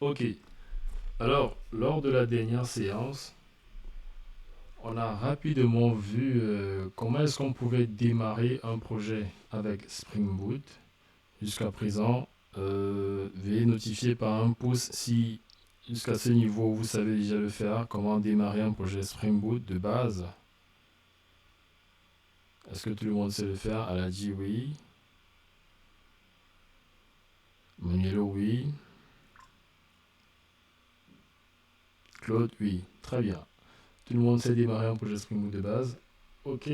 Ok. Alors, lors de la dernière séance, on a rapidement vu comment est-ce qu'on pouvait démarrer un projet avec Spring Boot. Jusqu'à présent, veuillez notifier par un pouce si jusqu'à ce niveau vous savez déjà le faire, comment démarrer un projet Spring Boot de base. Est-ce que tout le monde sait le faire? Elle a dit oui. Manuelo, oui. Claude, oui. Très bien. Tout le monde sait démarrer un projet Spring Boot de base. Ok.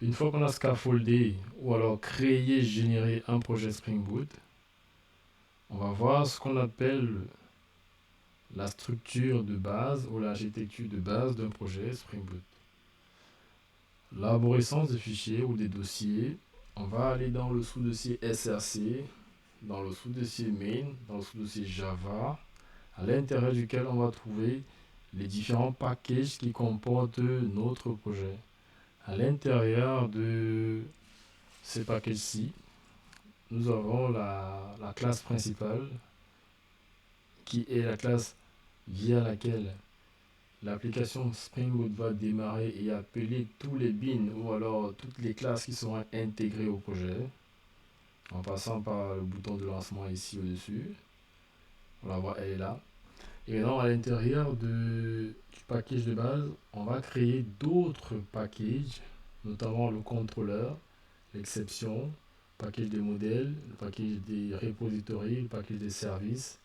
Une fois qu'on a scaffoldé ou alors créé, généré un projet Spring Boot, on va voir ce qu'on appelle la structure de base ou l'architecture de base d'un projet Spring Boot. L'arborescence des fichiers ou des dossiers, on va aller dans le sous-dossier SRC, dans le sous-dossier main, dans le sous-dossier Java, à l'intérieur duquel on va trouver les différents packages qui comportent notre projet. À l'intérieur de ces packages-ci, nous avons la classe principale, qui est la classe via laquelle l'application Spring Boot va démarrer et appeler tous les bins ou alors toutes les classes qui seront intégrées au projet, en passant par le bouton de lancement ici au-dessus. On la voit, elle est là. Et maintenant, à l'intérieur du package de base, on va créer d'autres packages, notamment le contrôleur, l'exception, le package des modèles, le package des repositories, le package des services,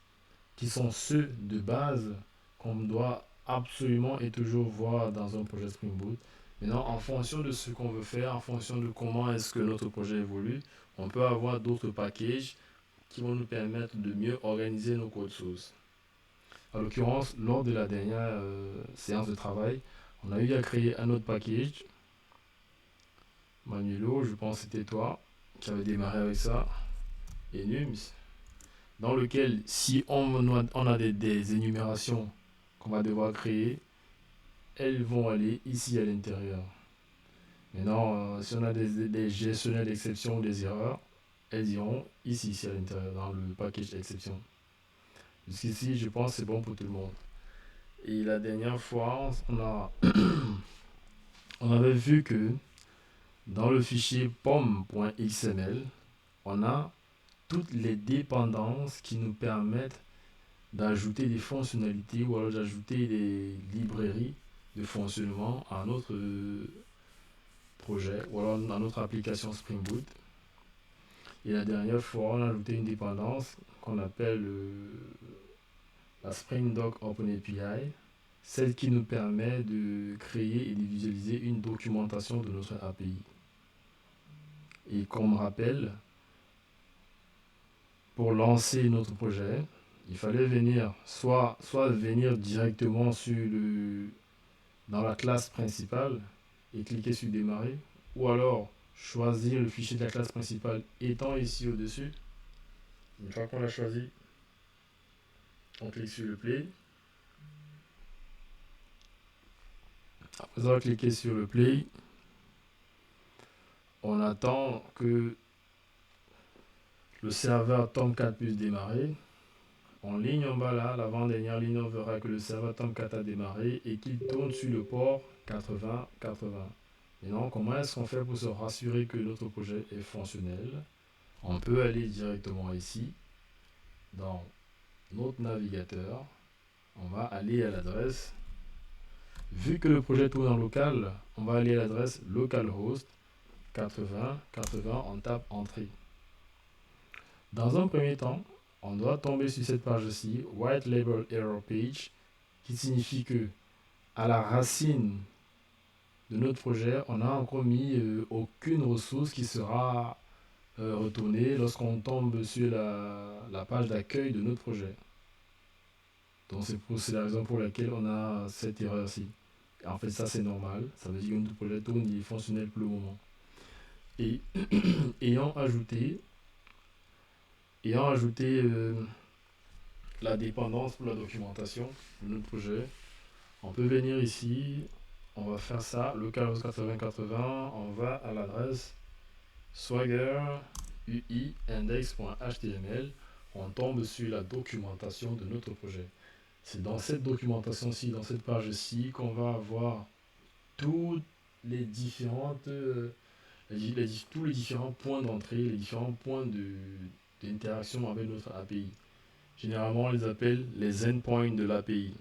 qui sont ceux de base qu'on doit absolument et toujours voir dans un projet Spring Boot. Maintenant, en fonction de ce qu'on veut faire, en fonction de comment est-ce que notre projet évolue, on peut avoir d'autres packages qui vont nous permettre de mieux organiser nos codes sources. En l'occurrence, lors de la dernière séance de travail, on a eu à créer un autre package. Manuelo, je pense que c'était toi qui avait démarré avec ça. Et Nums, dans lequel, si on a des énumérations qu'on va devoir créer, elles vont aller ici à l'intérieur. Maintenant, si on a des gestionnaires d'exception ou des erreurs, elles iront ici à l'intérieur, dans le package exception. Jusqu'ici, je pense que c'est bon pour tout le monde. Et la dernière fois, on avait vu que dans le fichier pom.xml, on a toutes les dépendances qui nous permettent d'ajouter des fonctionnalités ou alors d'ajouter des librairies de fonctionnement à notre projet ou alors à notre application Spring Boot. Et la dernière fois, on a ajouté une dépendance qu'on appelle la Spring Doc Open API, celle qui nous permet de créer et de visualiser une documentation de notre API. Et comme rappel, pour lancer notre projet, il fallait venir soit venir directement dans la classe principale et cliquer sur démarrer, ou alors choisir le fichier de la classe principale étant ici au-dessus. Une fois qu'on l'a choisi, on clique sur le play. Après avoir cliqué sur le play, on attend que le serveur Tomcat puisse démarrer. En ligne en bas là, l'avant-dernière ligne, on verra que le serveur Tomcat a démarré et qu'il tourne sur le port 80-80. Maintenant, comment est-ce qu'on fait pour se rassurer que notre projet est fonctionnel? On peut aller directement ici, dans notre navigateur. On va aller à l'adresse. Vu que le projet tourne en local, on va aller à l'adresse localhost 80-80, on tape entrée. Dans un premier temps, on doit tomber sur cette page-ci, White Label Error Page, qui signifie que à la racine de notre projet, on n'a encore mis aucune ressource qui sera retournée lorsqu'on tombe sur la page d'accueil de notre projet. Donc c'est la raison pour laquelle on a cette erreur-ci. En fait, ça c'est normal, ça veut dire que notre projet tourne, il est fonctionnel pour le moment. Et ayant ajouté la dépendance pour la documentation de notre projet, on peut venir ici, on va faire ça, localhost 8080, on va à l'adresse swagger ui index.html, on tombe sur la documentation de notre projet. C'est dans cette documentation-ci, dans cette page-ci, qu'on va avoir toutes les différentes, tous les différents points d'entrée, les différents points d'interaction avec notre API. Généralement, on les appelle les endpoints de l'API.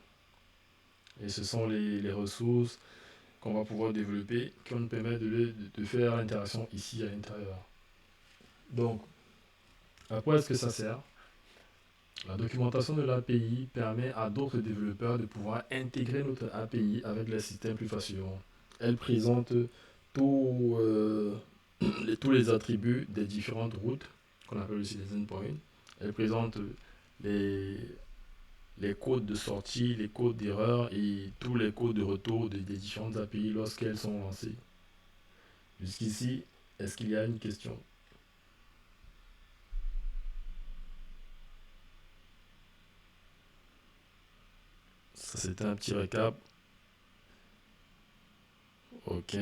Et ce sont les ressources qu'on va pouvoir développer, qui nous permettent de faire l'interaction ici à l'intérieur. Donc, à quoi est-ce que ça sert? La documentation de l'API permet à d'autres développeurs de pouvoir intégrer notre API avec les systèmes plus facilement. Elle présente tous les attributs des différentes routes, qu'on appelle aussi les endpoints. Elle présente les codes de sortie, les codes d'erreur et tous les codes de retour des différentes API lorsqu'elles sont lancées. Jusqu'ici, est-ce qu'il y a une question? Ça, c'était un petit récap. Ok,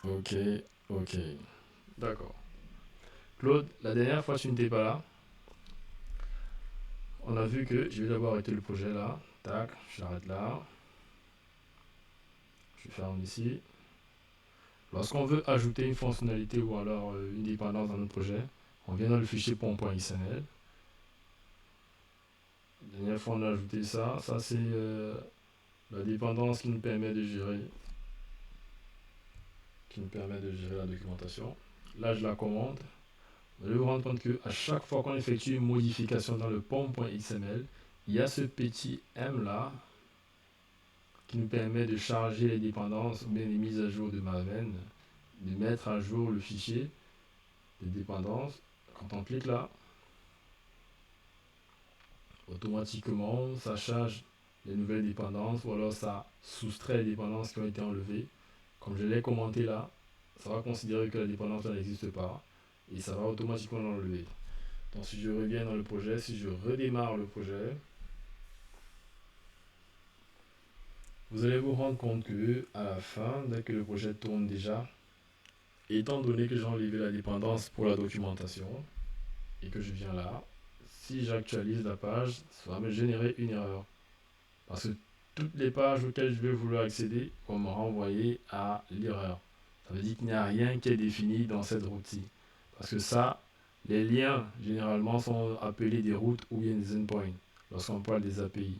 ok. D'accord. Claude, la dernière fois, tu n'étais pas là. On a vu que je vais d'abord arrêter le projet là. Tac, je l'arrête là. Je ferme ici. Lorsqu'on veut ajouter une fonctionnalité ou alors une dépendance dans notre projet, on vient dans le fichier pom.xml. La dernière fois, on a ajouté ça. Ça, c'est la dépendance qui nous permet de gérer la documentation. Là, je la commande. Vous allez vous rendre compte qu'à chaque fois qu'on effectue une modification dans le pom.xml, il y a ce petit M là qui nous permet de charger les dépendances ou bien les mises à jour de Maven, de mettre à jour le fichier des dépendances. Quand on clique là, automatiquement, ça charge les nouvelles dépendances ou alors ça soustrait les dépendances qui ont été enlevées. Comme je l'ai commenté là, ça va considérer que la dépendance n'existe pas et ça va automatiquement l'enlever. Donc si je reviens dans le projet, si je redémarre le projet, vous allez vous rendre compte que à la fin, dès que le projet tourne déjà, étant donné que j'ai enlevé la dépendance pour la documentation et que je viens là, si j'actualise la page, ça va me générer une erreur. Parce que toutes les pages auxquelles je vais vouloir accéder vont me renvoyer à l'erreur. Ça veut dire qu'il n'y a rien qui est défini dans cette route-ci. Parce que ça, les liens, généralement, sont appelés des routes ou bien des endpoints lorsqu'on parle des API.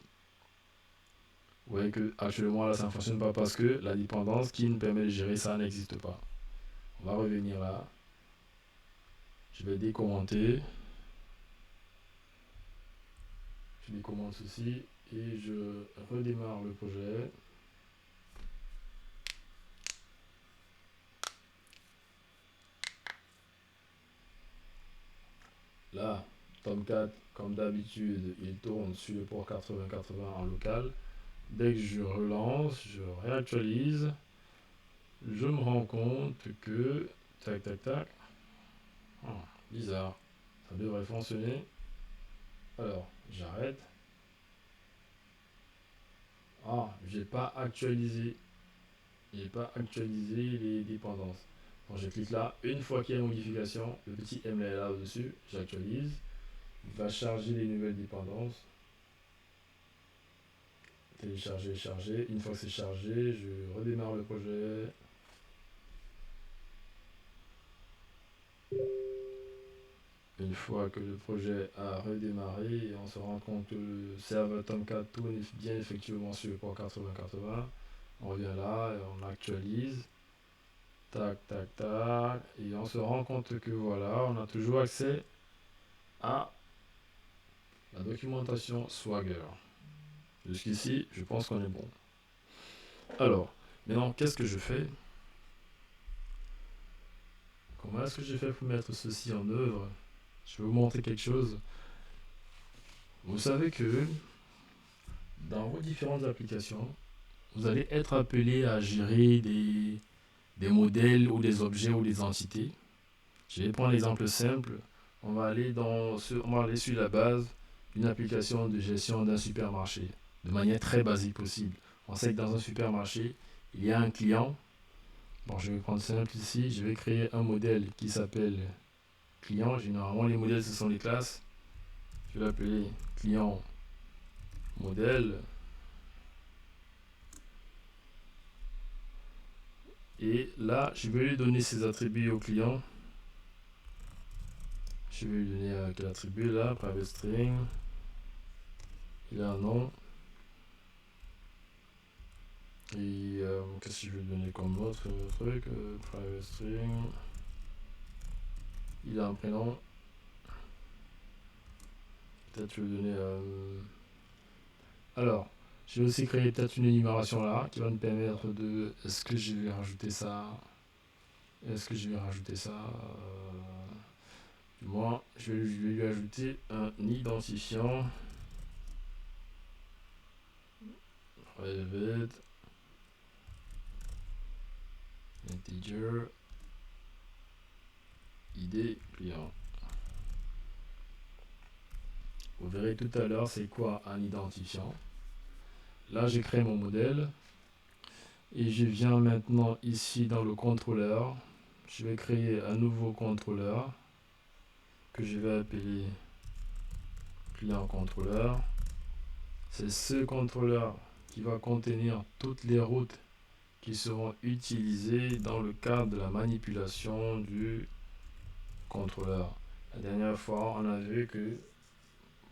Vous voyez que actuellement là, ça ne fonctionne pas parce que la dépendance qui nous permet de gérer ça n'existe pas. On va revenir là. Je vais décommenter. Je décommente ceci et je redémarre le projet. Là, Tomcat, comme d'habitude, il tourne sur le port 8080 en local. Dès que je relance, je réactualise, je me rends compte que, tac, tac, tac, bizarre, ça devrait fonctionner. Alors, j'arrête. J'ai pas actualisé les dépendances. Donc je clique là, une fois qu'il y a une modification, le petit M est là au-dessus, j'actualise. Il va charger les nouvelles dépendances. Télécharger, charger. Une fois que c'est chargé, je redémarre le projet. Une fois que le projet a redémarré, on se rend compte que le serveur Tomcat tourne bien effectivement sur le port 8080. On revient là et on actualise. Tac, tac, tac. Et on se rend compte que voilà, on a toujours accès à la documentation Swagger. Jusqu'ici, je pense qu'on est bon. Alors, maintenant, qu'est-ce que je fais? Comment est-ce que j'ai fait pour mettre ceci en œuvre? Je vais vous montrer quelque chose. Vous savez que dans vos différentes applications, vous allez être appelé à gérer des modèles ou des objets ou des entités. Je vais prendre l'exemple simple. On va aller sur la base d'une application de gestion d'un supermarché de manière très basique possible. On sait que dans un supermarché, il y a un client. Bon, je vais prendre simple ici. Je vais créer un modèle qui s'appelle client. Généralement, les modèles, ce sont les classes. Je vais l'appeler client modèle. Et là, je vais lui donner ses attributs au client. Je vais lui donner quel attribut là, private string. Il a un nom. Et qu'est-ce que je vais lui donner comme autre truc, private string. Il a un prénom. Peut-être je vais lui donner. Alors, je vais aussi créer peut-être une énumération là qui va me permettre de. Est-ce que je vais rajouter ça? Est-ce que je vais rajouter ça? Du moins, je vais lui ajouter un identifiant. Private integer id client. Vous verrez tout à l'heure c'est quoi un identifiant. Là, j'ai créé mon modèle et je viens maintenant ici dans le contrôleur. Je vais créer un nouveau contrôleur que je vais appeler client contrôleur. C'est ce contrôleur qui va contenir toutes les routes qui seront utilisées dans le cadre de la manipulation du contrôleur. La dernière fois, on a vu que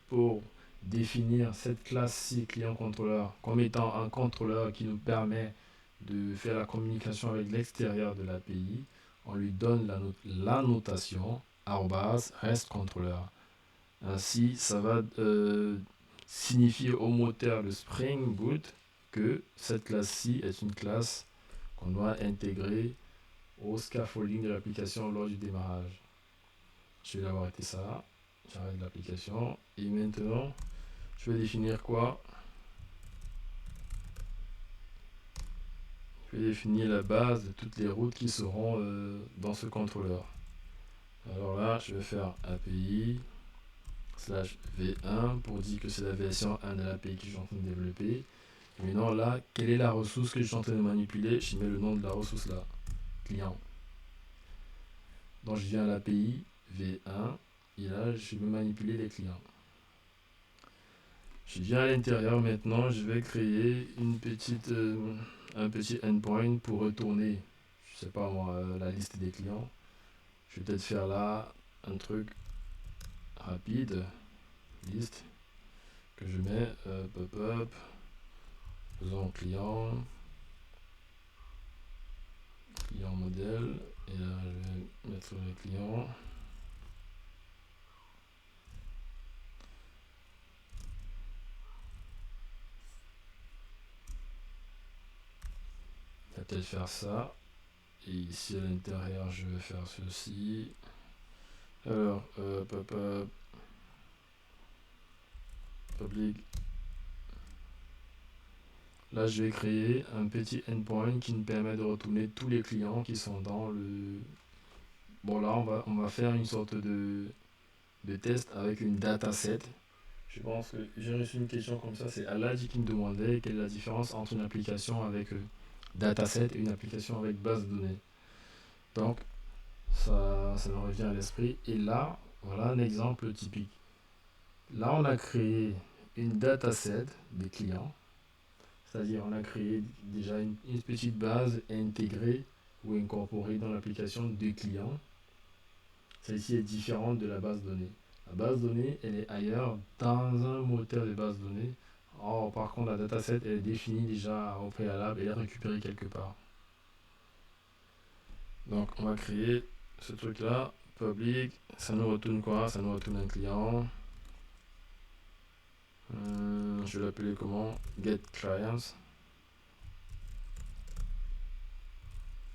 pour définir cette classe-ci client contrôleur comme étant un contrôleur qui nous permet de faire la communication avec l'extérieur de l'API, on lui donne la notation @rest contrôleur. Ainsi, ça va signifier au moteur de Spring Boot que cette classe-ci est une classe qu'on doit intégrer au scaffolding de l'application lors du démarrage. Je vais d'abord arrêter ça. J'arrête l'application. Et maintenant, je vais définir quoi? Je vais définir la base de toutes les routes qui seront dans ce contrôleur. Alors là, je vais faire API /v1 pour dire que c'est la version 1 de l'API que je suis en train de développer. Et maintenant là, quelle est la ressource que je suis en train de manipuler? Je mets le nom de la ressource là, client. Donc je viens à l'API v1 et là je vais manipuler les clients. Je viens à l'intérieur maintenant, je vais créer un petit endpoint pour retourner, je sais pas moi, la liste des clients. Je vais peut-être faire là un truc rapide, liste, que je mets pop-up, faisons client modèle, et là je vais mettre le client. Je vais peut-être faire ça. Et ici à l'intérieur, je vais faire ceci. Alors, pop-up, public. Là, je vais créer un petit endpoint qui nous permet de retourner tous les clients qui sont dans le... Bon, là, on va faire une sorte de test avec une dataset. Je pense que j'ai reçu une question comme ça. C'est Aladji qui me demandait quelle est la différence entre une application avec dataset et une application avec base de données. Donc, ça me revient à l'esprit. Et là, voilà un exemple typique. Là, on a créé une dataset des clients. C'est-à-dire, on a créé déjà une petite base intégrée ou incorporée dans l'application des clients. Celle-ci est différente de la base de données. La base de données, elle est ailleurs dans un moteur de base de données. Or, par contre, la dataset, elle est définie déjà au préalable et elle est récupérée quelque part. Donc, on va créer ce truc-là, public. Ça nous retourne quoi? Ça nous retourne un client. Je vais l'appeler comment? Get clients.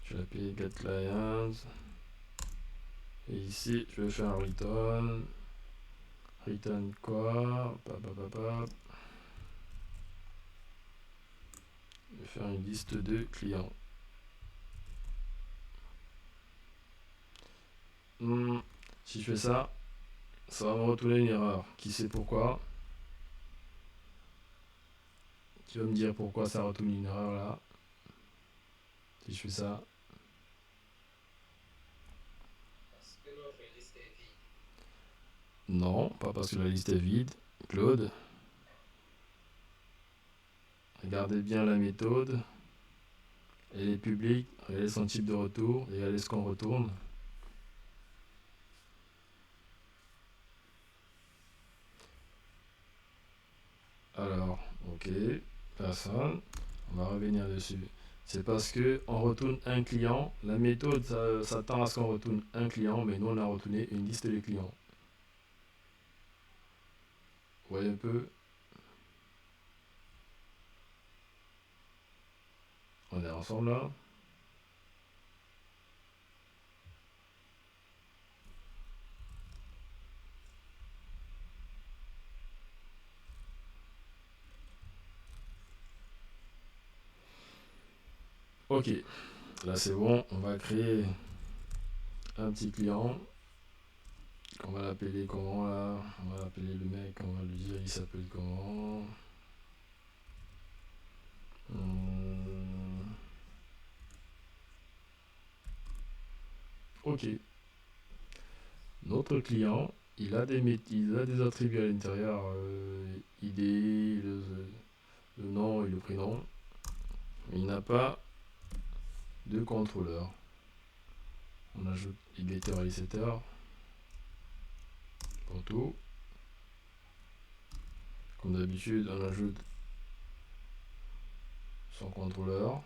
Je vais l'appeler get clients. Et ici, je vais faire un return. Return quoi? Je vais faire une liste de clients. Si je fais ça, ça va me retourner une erreur. Qui sait pourquoi? Qui va me dire pourquoi ça retourne une erreur là? Si je fais ça. Parce que notre liste est vide. Non, pas parce que la liste est vide. Claude, regardez bien la méthode. Elle est publique. Regardez son type de retour. Regardez ce qu'on retourne. Alors, ok, personne. On va revenir dessus. C'est parce que on retourne un client. La méthode s'attend à ce qu'on retourne un client, mais nous on a retourné une liste de clients. Vous voyez un peu? On est ensemble là. Ok, là c'est bon. On va créer un petit client. On va l'appeler comment là? On va l'appeler le mec. On va lui dire il s'appelle comment? Ok. Notre client, il a des attributs à l'intérieur, ID, le nom et le prénom, mais il n'a pas de contrôleur. On ajoute getter et setter pour tout. Comme d'habitude, on ajoute son contrôleur.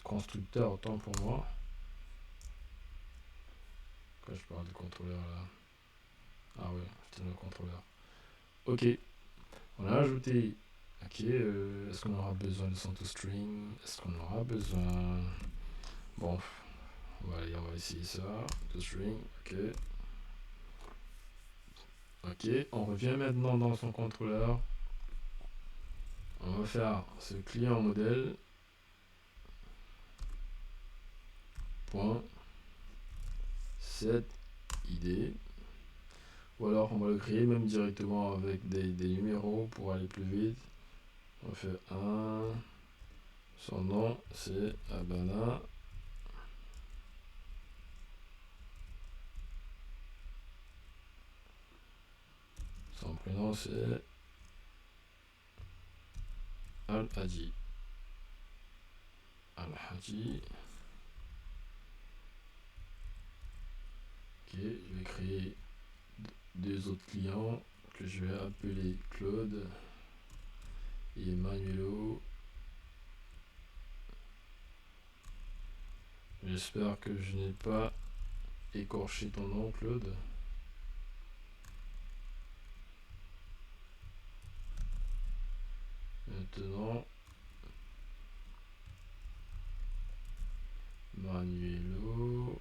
Constructeur, autant pour moi. Quand je parle de contrôleur là. Ah ouais, c'était le contrôleur. Ok, on a ajouté. Ok, est-ce qu'on aura besoin de son toString? Est-ce qu'on aura besoin. Bon, on va essayer ça. ToString, ok. Ok, on revient maintenant dans son contrôleur. On va faire ce client modèle. Point set id. Ou alors on va le créer même directement avec des numéros pour aller plus vite. On fait 1. Son nom c'est Abana. Son prénom c'est Al-Hadi. Al-Hadi. Ok, je vais créer deux autres clients que je vais appeler Claude et Manuelo. J'espère que je n'ai pas écorché ton nom, Claude. Maintenant, Manuelo.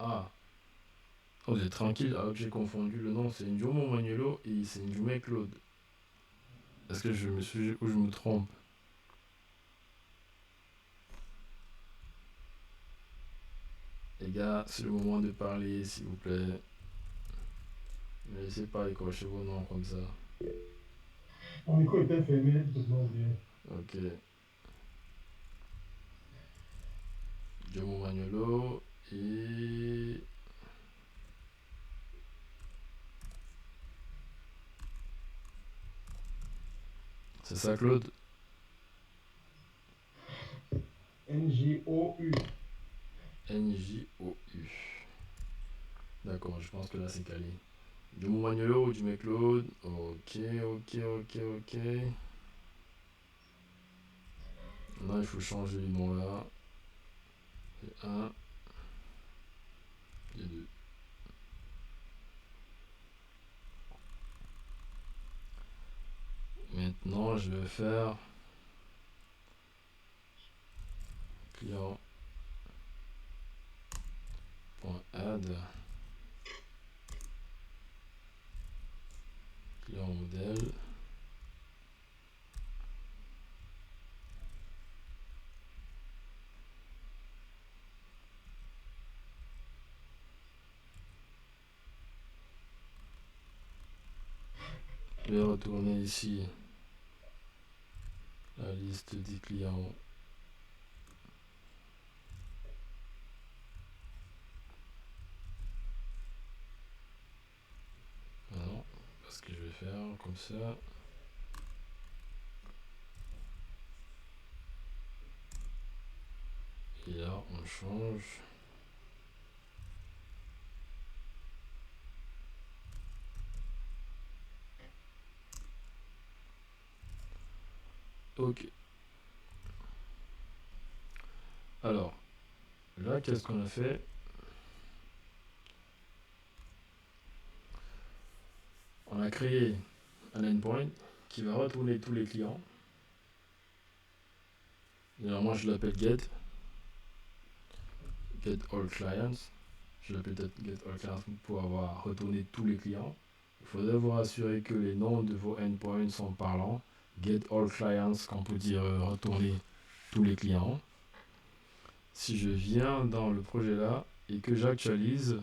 Ah, oh, vous êtes tranquille, alors que j'ai confondu le nom, c'est Ndiomo Manuelo et c'est Ndioumé Claude. Est-ce que je me suis ou je me trompe? Les gars, c'est le moment de parler, s'il vous plaît. Ne laissez pas écorcher vos noms comme ça. Mon micro était fermé, tout le monde vient. Ok. Ndiomo Manuelo et. C'est ça, Claude? NJOU. Njou. D'accord, je pense que là c'est calé. Ndiomo Manuelo ou Ndioumé Claude. Ok, ok, ok, ok. Là, il faut changer les noms là. Et 1 et 2. Maintenant, je vais faire client.add client modèle. Je vais retourner ici la liste des clients comme ça. Et là, on change. Ok. Alors, là, qu'est-ce qu'on a fait? On a créé un endpoint qui va retourner tous les clients. Généralement, je l'appelle get all clients. Je l'appelle peut-être get all clients pour avoir retourné tous les clients. Il faudrait vous rassurer que les noms de vos endpoints sont parlants. Get all clients, qu'on peut dire retourner tous les clients. Si je viens dans le projet là et que j'actualise,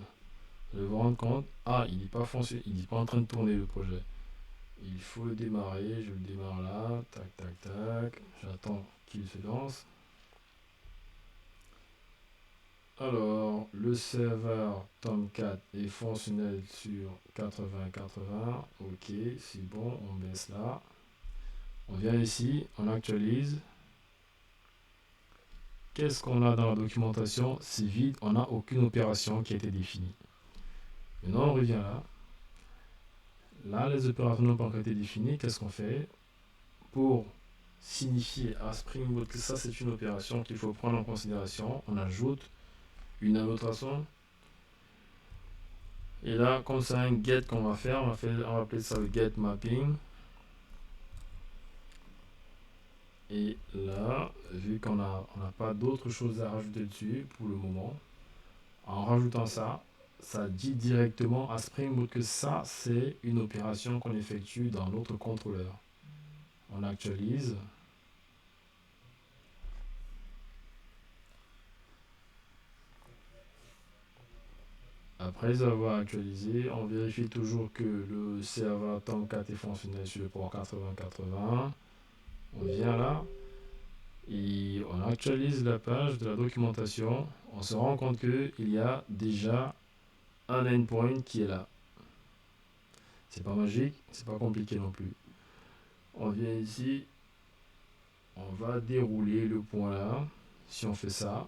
je vais vous rendre compte, il n'est pas fonctionné, il n'est pas en train de tourner le projet. Il faut le démarrer, je le démarre là, tac tac tac, j'attends qu'il se lance. Alors, le serveur Tomcat est fonctionnel sur 80-80, ok, c'est bon, on baisse là. On vient ici, on actualise. Qu'est-ce qu'on a dans la documentation? C'est vide, on n'a aucune opération qui a été définie. Maintenant, on revient là. Là, les opérations n'ont pas encore été définies. Qu'est-ce qu'on fait? Pour signifier à Spring Boot que ça, c'est une opération qu'il faut prendre en considération, on ajoute une annotation. Et là, comme c'est un get qu'on va faire, on va appeler ça le get mapping. Et là, vu qu'on n'a pas d'autre chose à rajouter dessus pour le moment, en rajoutant ça, ça dit directement à Spring Boot que ça, c'est une opération qu'on effectue dans notre contrôleur. On actualise. Après avoir actualisé, on vérifie toujours que le serveur Tomcat est fonctionnel sur le port 8080. On vient là et on actualise la page de la documentation. On se rend compte qu'il y a déjà un endpoint qui est là. C'est pas magique, c'est pas compliqué non plus. On vient ici, on va dérouler le point là. Si on fait ça,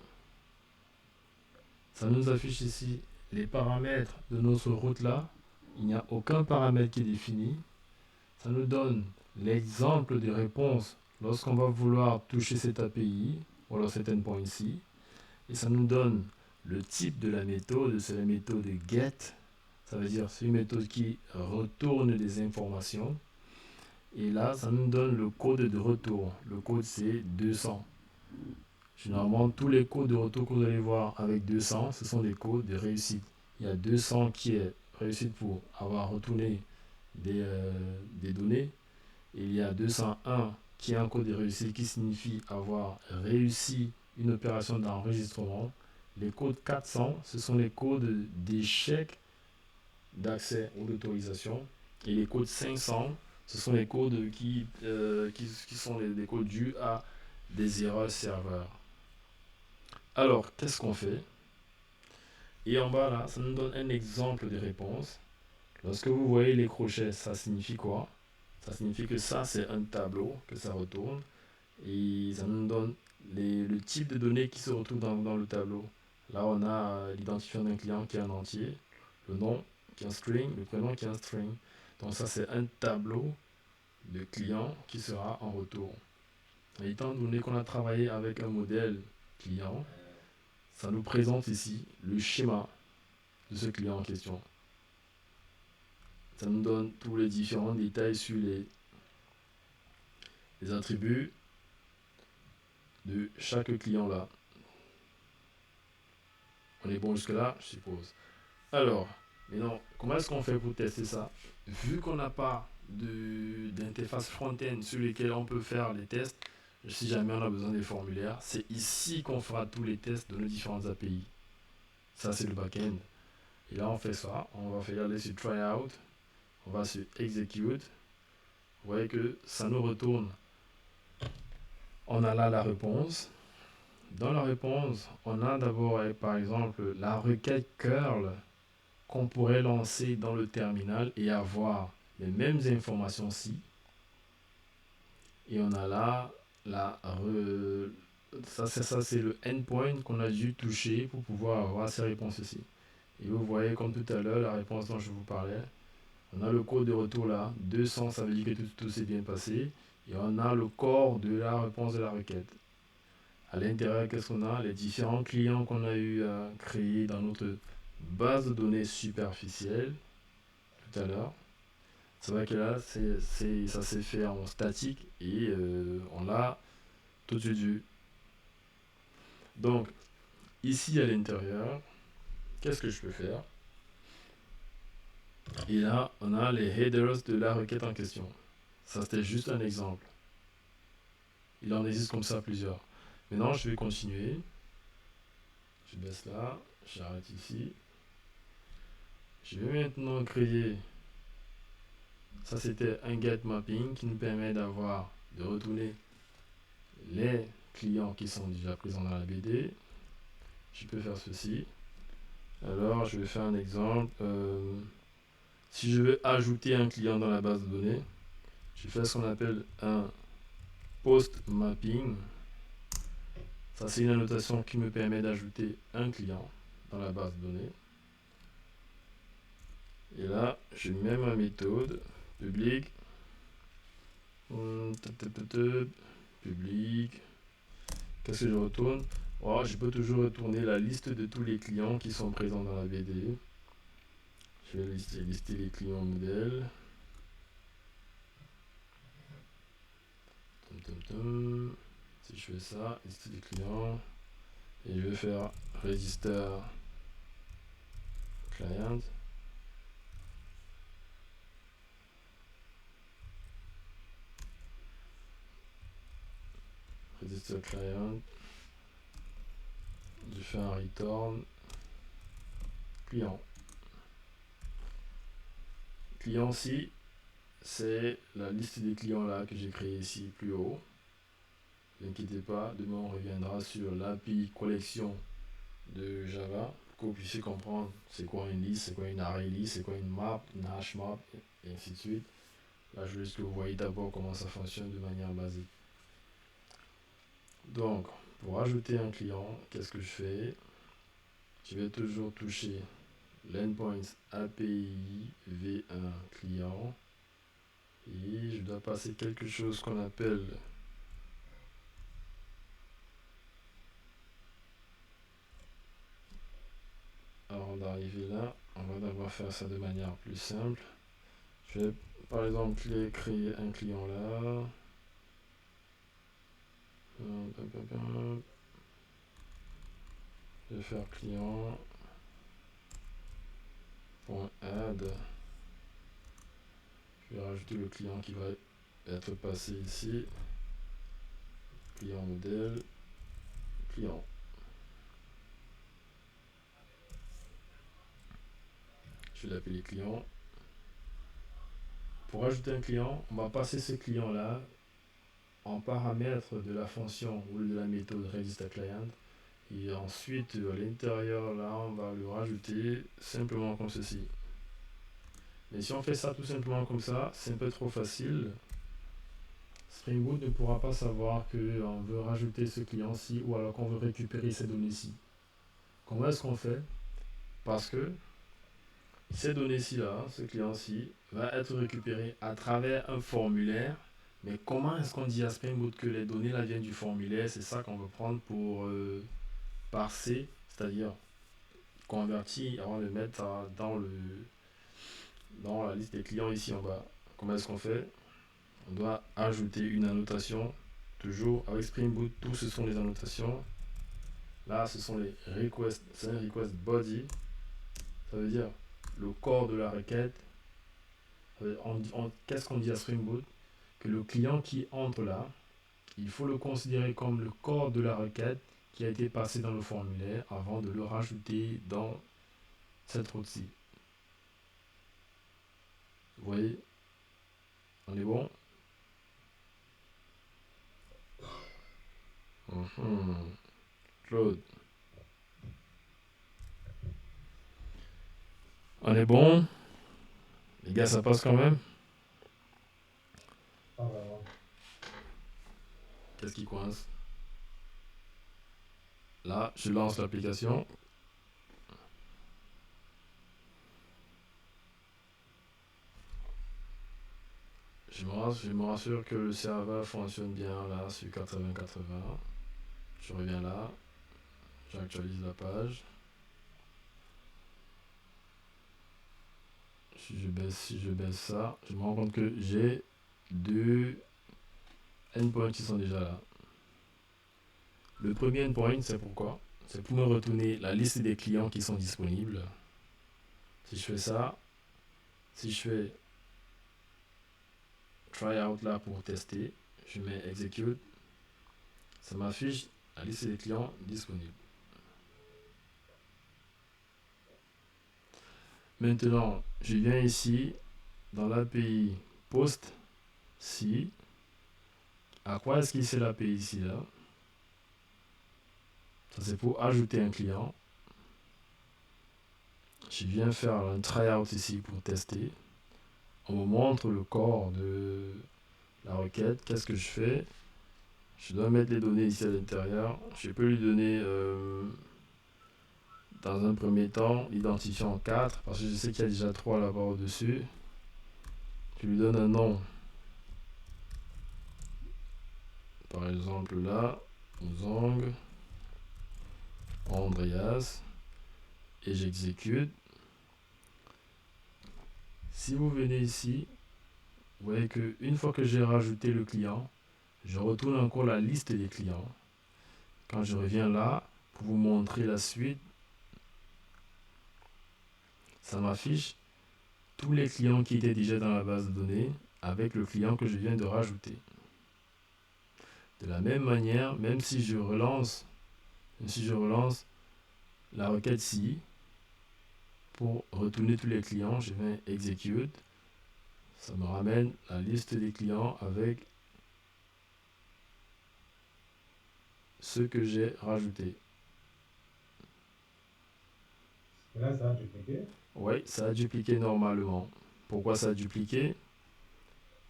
ça nous affiche ici les paramètres de notre route là. Il n'y a aucun paramètre qui est défini. Ça nous donne l'exemple de réponse lorsqu'on va vouloir toucher cette API ou alors cet endpoint ici. Et ça nous donne le type de la méthode, c'est la méthode get. Ça veut dire c'est une méthode qui retourne des informations. Et là, ça nous donne le code de retour. Le code, c'est 200. Généralement, tous les codes de retour que vous allez voir avec 200, ce sont des codes de réussite. Il y a 200 qui est réussite pour avoir retourné des données. Et il y a 201 qui est un code de réussite qui signifie avoir réussi une opération d'enregistrement. Les codes 400, ce sont les codes d'échec d'accès ou d'autorisation. Et les codes 500, ce sont les codes qui sont des codes dus à des erreurs serveurs. Alors, qu'est-ce qu'on fait? Et en bas là, ça nous donne un exemple de réponse. Lorsque vous voyez les crochets, ça signifie quoi? Ça signifie que ça, c'est un tableau que ça retourne. Et ça nous donne le type de données qui se retrouvent dans le tableau. Là, on a l'identifiant d'un client qui est un entier, le nom qui est un string, le prénom qui est un string. Donc ça, c'est un tableau de client qui sera en retour. Et étant donné qu'on a travaillé avec un modèle client, ça nous présente ici le schéma de ce client en question. Ça nous donne tous les différents détails sur les attributs de chaque client là. On est bon jusque là, je suppose. Alors, maintenant, comment est-ce qu'on fait pour tester ça? Vu qu'on n'a pas d'interface front-end sur lesquelles on peut faire les tests, si jamais on a besoin des formulaires, c'est ici qu'on fera tous les tests de nos différentes API. Ça, c'est le back-end. Et là, on fait ça. On va faire aller sur tryout. On va sur execute. Vous voyez que ça nous retourne. On a là la réponse. Dans la réponse, on a d'abord, par exemple, la requête curl qu'on pourrait lancer dans le terminal et avoir les mêmes informations-ci. Et on a là ça c'est le endpoint qu'on a dû toucher pour pouvoir avoir ces réponses-ci. Et vous voyez comme tout à l'heure, la réponse dont je vous parlais, on a le code de retour là, 200, ça veut dire que tout s'est bien passé. Et on a le corps de la réponse de la requête. À l'intérieur, qu'est-ce qu'on a? Les différents clients qu'on a eu à créer dans notre base de données superficielle tout à l'heure. C'est vrai que là, ça s'est fait en statique et on l'a tout de suite vu. Donc, ici à l'intérieur, qu'est-ce que je peux faire? Et là, on a les headers de la requête en question. Ça, c'était juste un exemple. Il en existe comme ça plusieurs. Maintenant, je vais continuer. Je baisse là, j'arrête ici. Je vais maintenant créer. Ça, c'était un get mapping qui nous permet de retourner les clients qui sont déjà présents dans la BD. Je peux faire ceci. Alors, je vais faire un exemple. Si je veux ajouter un client dans la base de données, je fais ce qu'on appelle un post mapping. Ça, c'est une annotation qui me permet d'ajouter un client dans la base de données. Et là, je mets ma méthode public. Public. Qu'est-ce que je retourne? Oh, je peux toujours retourner la liste de tous les clients qui sont présents dans la BD. Je vais lister les clients modèles. Si je fais ça, lister les clients. Et je vais faire register client. Register client. Je fais un return client. Client-ci, c'est la liste des clients là que j'ai créé ici plus haut. Ne vous inquiétez pas, demain on reviendra sur l'API collection de Java pour que vous puissiez comprendre c'est quoi une liste, c'est quoi une array list, c'est quoi une map, une hash map, et ainsi de suite. Là, je veux juste que vous voyez d'abord comment ça fonctionne de manière basique. Donc, pour ajouter un client, qu'est-ce que je fais? Je vais toujours toucher l'endpoint API V1 client et je dois passer quelque chose qu'on appelle avant d'arriver là, on va d'abord faire ça de manière plus simple. Je vais par exemple créer un client là. Je vais faire client .add. Je vais rajouter le client qui va être passé ici. Client modèle. Client. Je vais l'appeler client. Pour ajouter un client, on va passer ce client là en paramètre de la fonction ou de la méthode register client. Et ensuite, à l'intérieur, là, on va le rajouter simplement comme ceci. Mais si on fait ça tout simplement comme ça, c'est un peu trop facile. Spring Boot ne pourra pas savoir qu'on veut rajouter ce client-ci ou alors qu'on veut récupérer ces données-ci. Comment est-ce qu'on fait? Parce que ces données-ci, là, ce client-ci, va être récupéré à travers un formulaire. Mais comment est-ce qu'on dit à Spring Boot que les données là viennent du formulaire? C'est ça qu'on veut prendre pour parser, c'est-à-dire convertir avant de mettre ça dans la liste des clients ici en bas. Comment est-ce qu'on fait? On doit ajouter une annotation, toujours avec Spring Boot, tout ce sont les annotations. Là, ce sont les requests, c'est un request body. Ça veut dire le corps de la requête. Qu'est-ce qu'on dit à Spring Boot? Que le client qui entre là, il faut le considérer comme le corps de la requête qui a été passé dans le formulaire avant de le rajouter dans cette route-ci. Vous voyez? On est bon? Claude. On est bon? Les gars, ça passe quand même? Qu'est-ce qui coince? Là, je lance l'application. Je me rassure que le serveur fonctionne bien là sur 80-80. Je reviens là. J'actualise la page. Si je baisse ça, je me rends compte que j'ai deux endpoints qui sont déjà là. Le premier endpoint, c'est pourquoi? C'est pour me retourner la liste des clients qui sont disponibles. Si je fais ça, si je fais try out là pour tester, je mets execute, ça m'affiche la liste des clients disponibles. Maintenant, je viens ici dans l'API post si. À quoi est-ce qu'il sert l'API ici là? Ça c'est pour ajouter un client. Je viens faire un tryout ici pour tester. On me montre le corps de la requête. Qu'est-ce que je fais? Je dois mettre les données ici à l'intérieur. Je peux lui donner dans un premier temps l'identifiant 4 parce que je sais qu'il y a déjà 3 là-bas au-dessus. Je lui donne un nom. Par exemple là, Zong, Andreas, et j'exécute. Si vous venez ici, vous voyez qu'une fois que j'ai rajouté le client, je retourne encore la liste des clients. Quand je reviens là, pour vous montrer la suite, ça m'affiche tous les clients qui étaient déjà dans la base de données avec le client que je viens de rajouter. De la même manière, même si je relance la requête ci, pour retourner tous les clients, je vais execute. Ça me ramène la liste des clients avec ceux que j'ai rajoutés. Et là, ça a dupliqué? Oui, ça a dupliqué normalement. Pourquoi ça a dupliqué?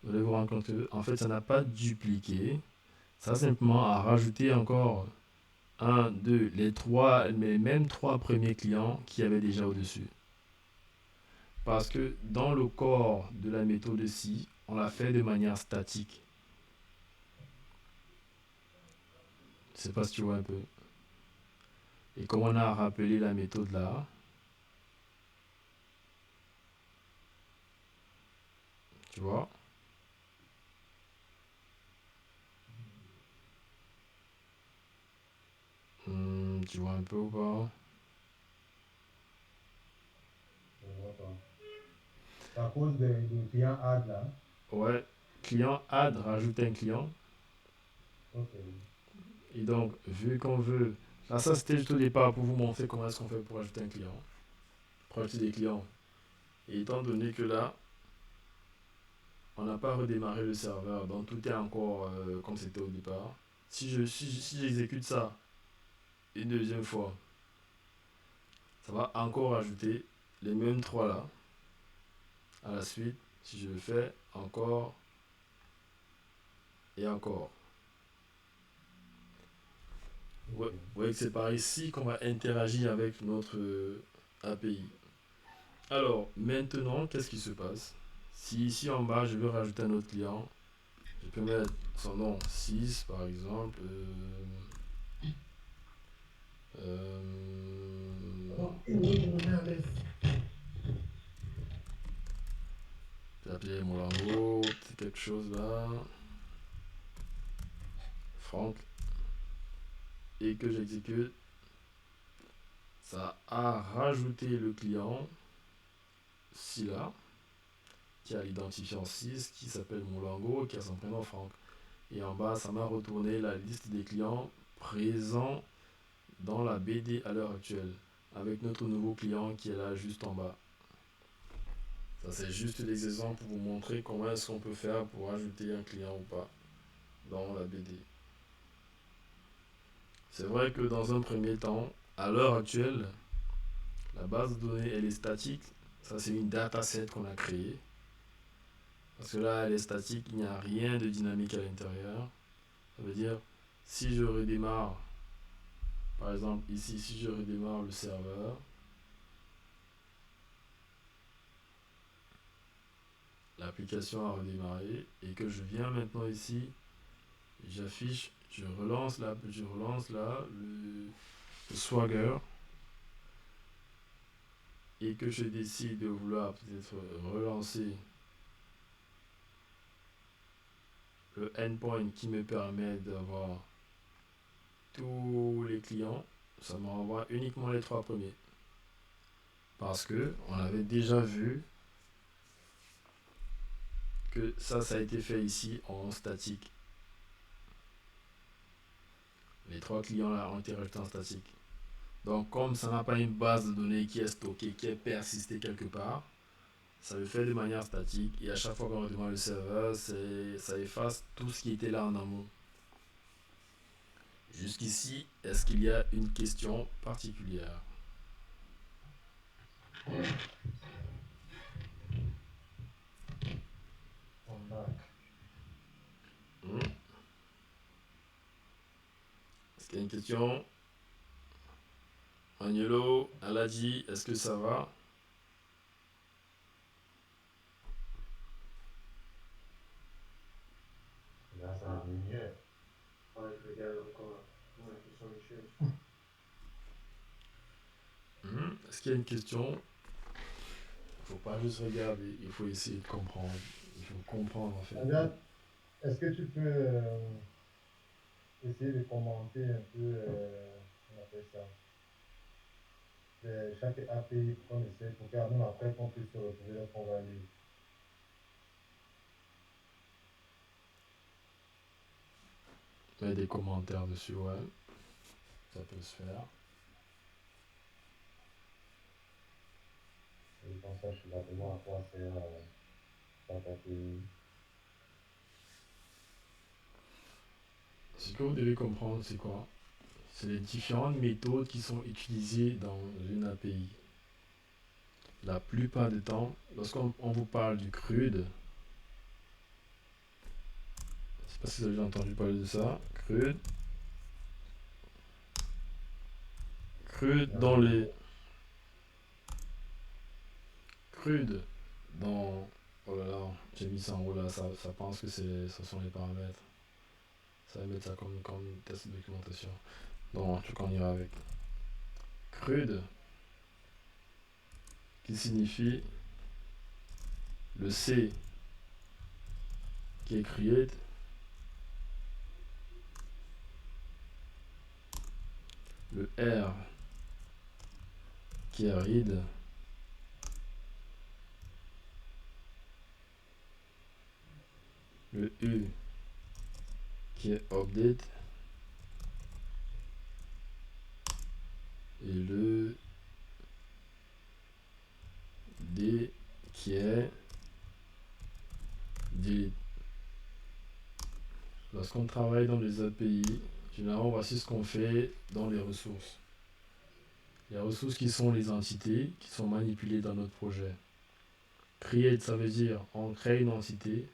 Vous allez vous rendre compte que, en fait, ça n'a pas dupliqué. Ça a simplement à rajouter encore 1, 2, les mêmes 3 premiers clients qui avaient déjà au-dessus. Parce que dans le corps de la méthode ci, on l'a fait de manière statique. Je ne sais pas si tu vois un peu. Et comme on a rappelé la méthode là, tu vois, tu vois un peu ou pas? Je ne vois pas. C'est à cause du client add là. Ouais, client add, rajoute un client. Ok. Et donc, vu qu'on veut... Là, ça c'était juste au départ pour vous montrer comment est-ce qu'on fait pour ajouter un client. Pour ajouter des clients. Et étant donné que là, on n'a pas redémarré le serveur, donc tout est encore comme c'était au départ. Si j'exécute ça une deuxième fois, ça va encore ajouter les mêmes 3 là. À la suite, si je le fais encore et encore. Ouais, vous voyez que c'est par ici qu'on va interagir avec notre API. Alors, maintenant, qu'est-ce qui se passe? Si ici en bas, je veux rajouter un autre client, je peux mettre son nom 6 par exemple. Je vais appeler Molango, c'est quelque chose là. Franck. Et que j'exécute. Ça a rajouté le client, si là, qui a l'identifiant 6, qui s'appelle Molango, qui a son prénom Franck. Et en bas, ça m'a retourné la liste des clients présents dans la BD à l'heure actuelle, avec notre nouveau client qui est là juste en bas. Ça, c'est juste des exemples pour vous montrer comment est-ce qu'on peut faire pour ajouter un client ou pas dans la BD. C'est vrai que dans un premier temps, à l'heure actuelle, la base de données, elle est statique. Ça, c'est une dataset qu'on a créée. Parce que là, elle est statique, il n'y a rien de dynamique à l'intérieur. Ça veut dire si je redémarre, par exemple ici, si je redémarre le serveur, l'application a redémarré et que je viens maintenant ici, j'affiche, je relance là le Swagger et que je décide de vouloir peut-être relancer le endpoint qui me permet d'avoir tous les clients, ça me renvoie uniquement les 3 premiers. Parce que on avait déjà vu que ça a été fait ici en statique. Les 3 clients là ont été rajoutés en statique. Donc comme ça n'a pas une base de données qui est stockée, qui est persistée quelque part, ça le fait de manière statique et à chaque fois qu'on redémarre le serveur, ça efface tout ce qui était là en amont. Jusqu'ici, est-ce qu'il y a une question particulière? I'm back. Est-ce qu'il y a une question? Agnello, Aladi, est-ce que ça va? Là, ça va mieux. Ouais, je regarde encore. Ouais, ce sont les choses. Est-ce qu'il y a une question? Il ne faut pas juste regarder, il faut essayer de comprendre. Il faut comprendre en fait. Regarde, est-ce que tu peux essayer de commenter un peu, on appelle ça, chaque API qu'on essaie pour faire, même après qu'on puisse se retrouver là qu'on va lire. Mettre des commentaires dessus, ouais. Ça peut se faire. Et comme ça, je suis exactement à quoi sert chaque API. Ce que vous devez comprendre, c'est quoi? C'est les différentes méthodes qui sont utilisées dans une API. La plupart du temps, lorsqu'on vous parle du CRUD, je ne sais pas si vous avez déjà entendu parler de ça, CRUD dans les... CRUD dans... Oh là là, j'ai mis ça en haut là, ça pense que ce sont les paramètres. Ça va mettre ça comme test de documentation. Donc, je qu'on ira avec. CRUD, qui signifie le C qui est create, le R qui est read, le U qui est update et le D qui est delete. Lorsqu'on travaille dans les API, généralement voici ce qu'on fait dans les ressources. Les ressources qui sont les entités qui sont manipulées dans notre projet. Create, ça veut dire on crée une entité.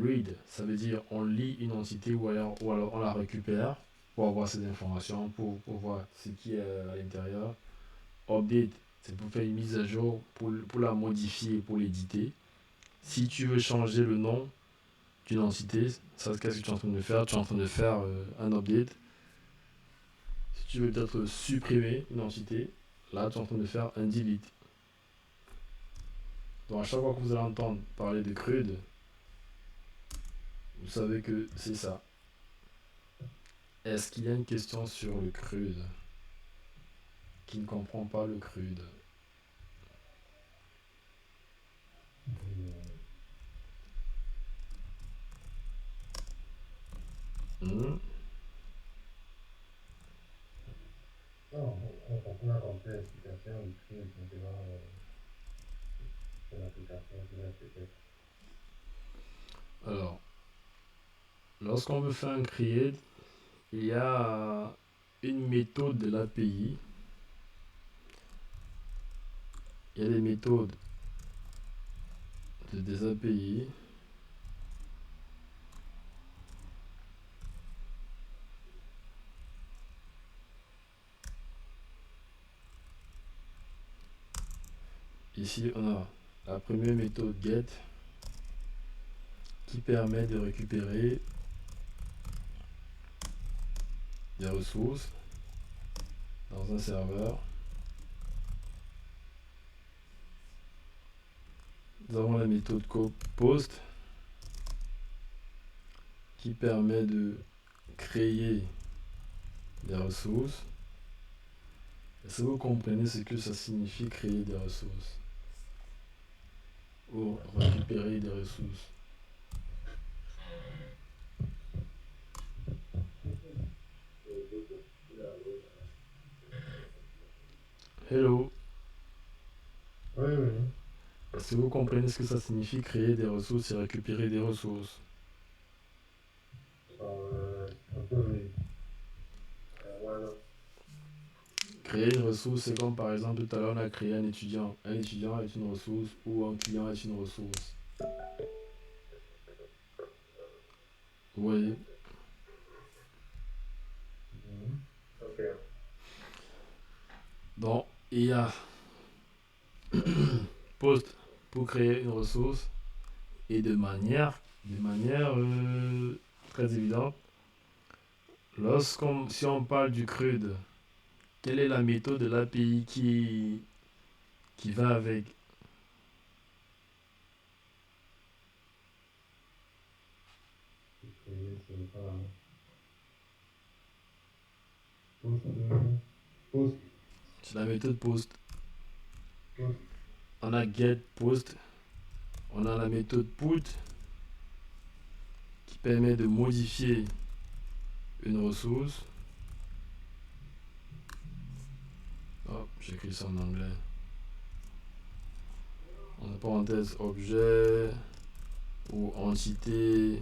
Read, ça veut dire on lit une entité ou alors on la récupère pour avoir ces informations, pour voir ce qui est à l'intérieur. Update, c'est pour faire une mise à jour, pour la modifier, pour l'éditer. Si tu veux changer le nom d'une entité, ça qu'est-ce que tu es en train de faire? Tu es en train de faire un update. Si tu veux peut-être supprimer une entité, là tu es en train de faire un delete. Donc à chaque fois que vous allez entendre parler de CRUD, vous savez que c'est ça. Est-ce qu'il y a une question sur le CRUD? Qui ne comprend pas le CRUD? Non, on a compris l'explication du truc, maintenant, c'est l'application qui va peut-être. Alors, lorsqu'on veut faire un create, il y a une méthode de l'API. Il y a des méthodes des API. Ici, on a la première méthode get qui permet de récupérer des ressources dans un serveur. Nous avons la méthode post qui permet de créer des ressources. Est-ce que vous comprenez ce que ça signifie créer des ressources ou récupérer des ressources? Hello, Oui, oui. est-ce que vous comprenez ce que ça signifie créer des ressources et récupérer des ressources? Un peu, oui. Voilà. Créer une ressource, c'est comme par exemple tout à l'heure on a créé un étudiant. Un étudiant est une ressource ou un client est une ressource. Vous voyez? Ok. Donc, il y a post pour créer une ressource et de manière très évidente, si on parle du CRUD, quelle est la méthode de l'API qui va avec? C'est pas. Post. C'est la méthode post. Post. On a get post, on a la méthode put qui permet de modifier une ressource. Oh, j'écris ça en anglais. En parenthèse objet ou entité.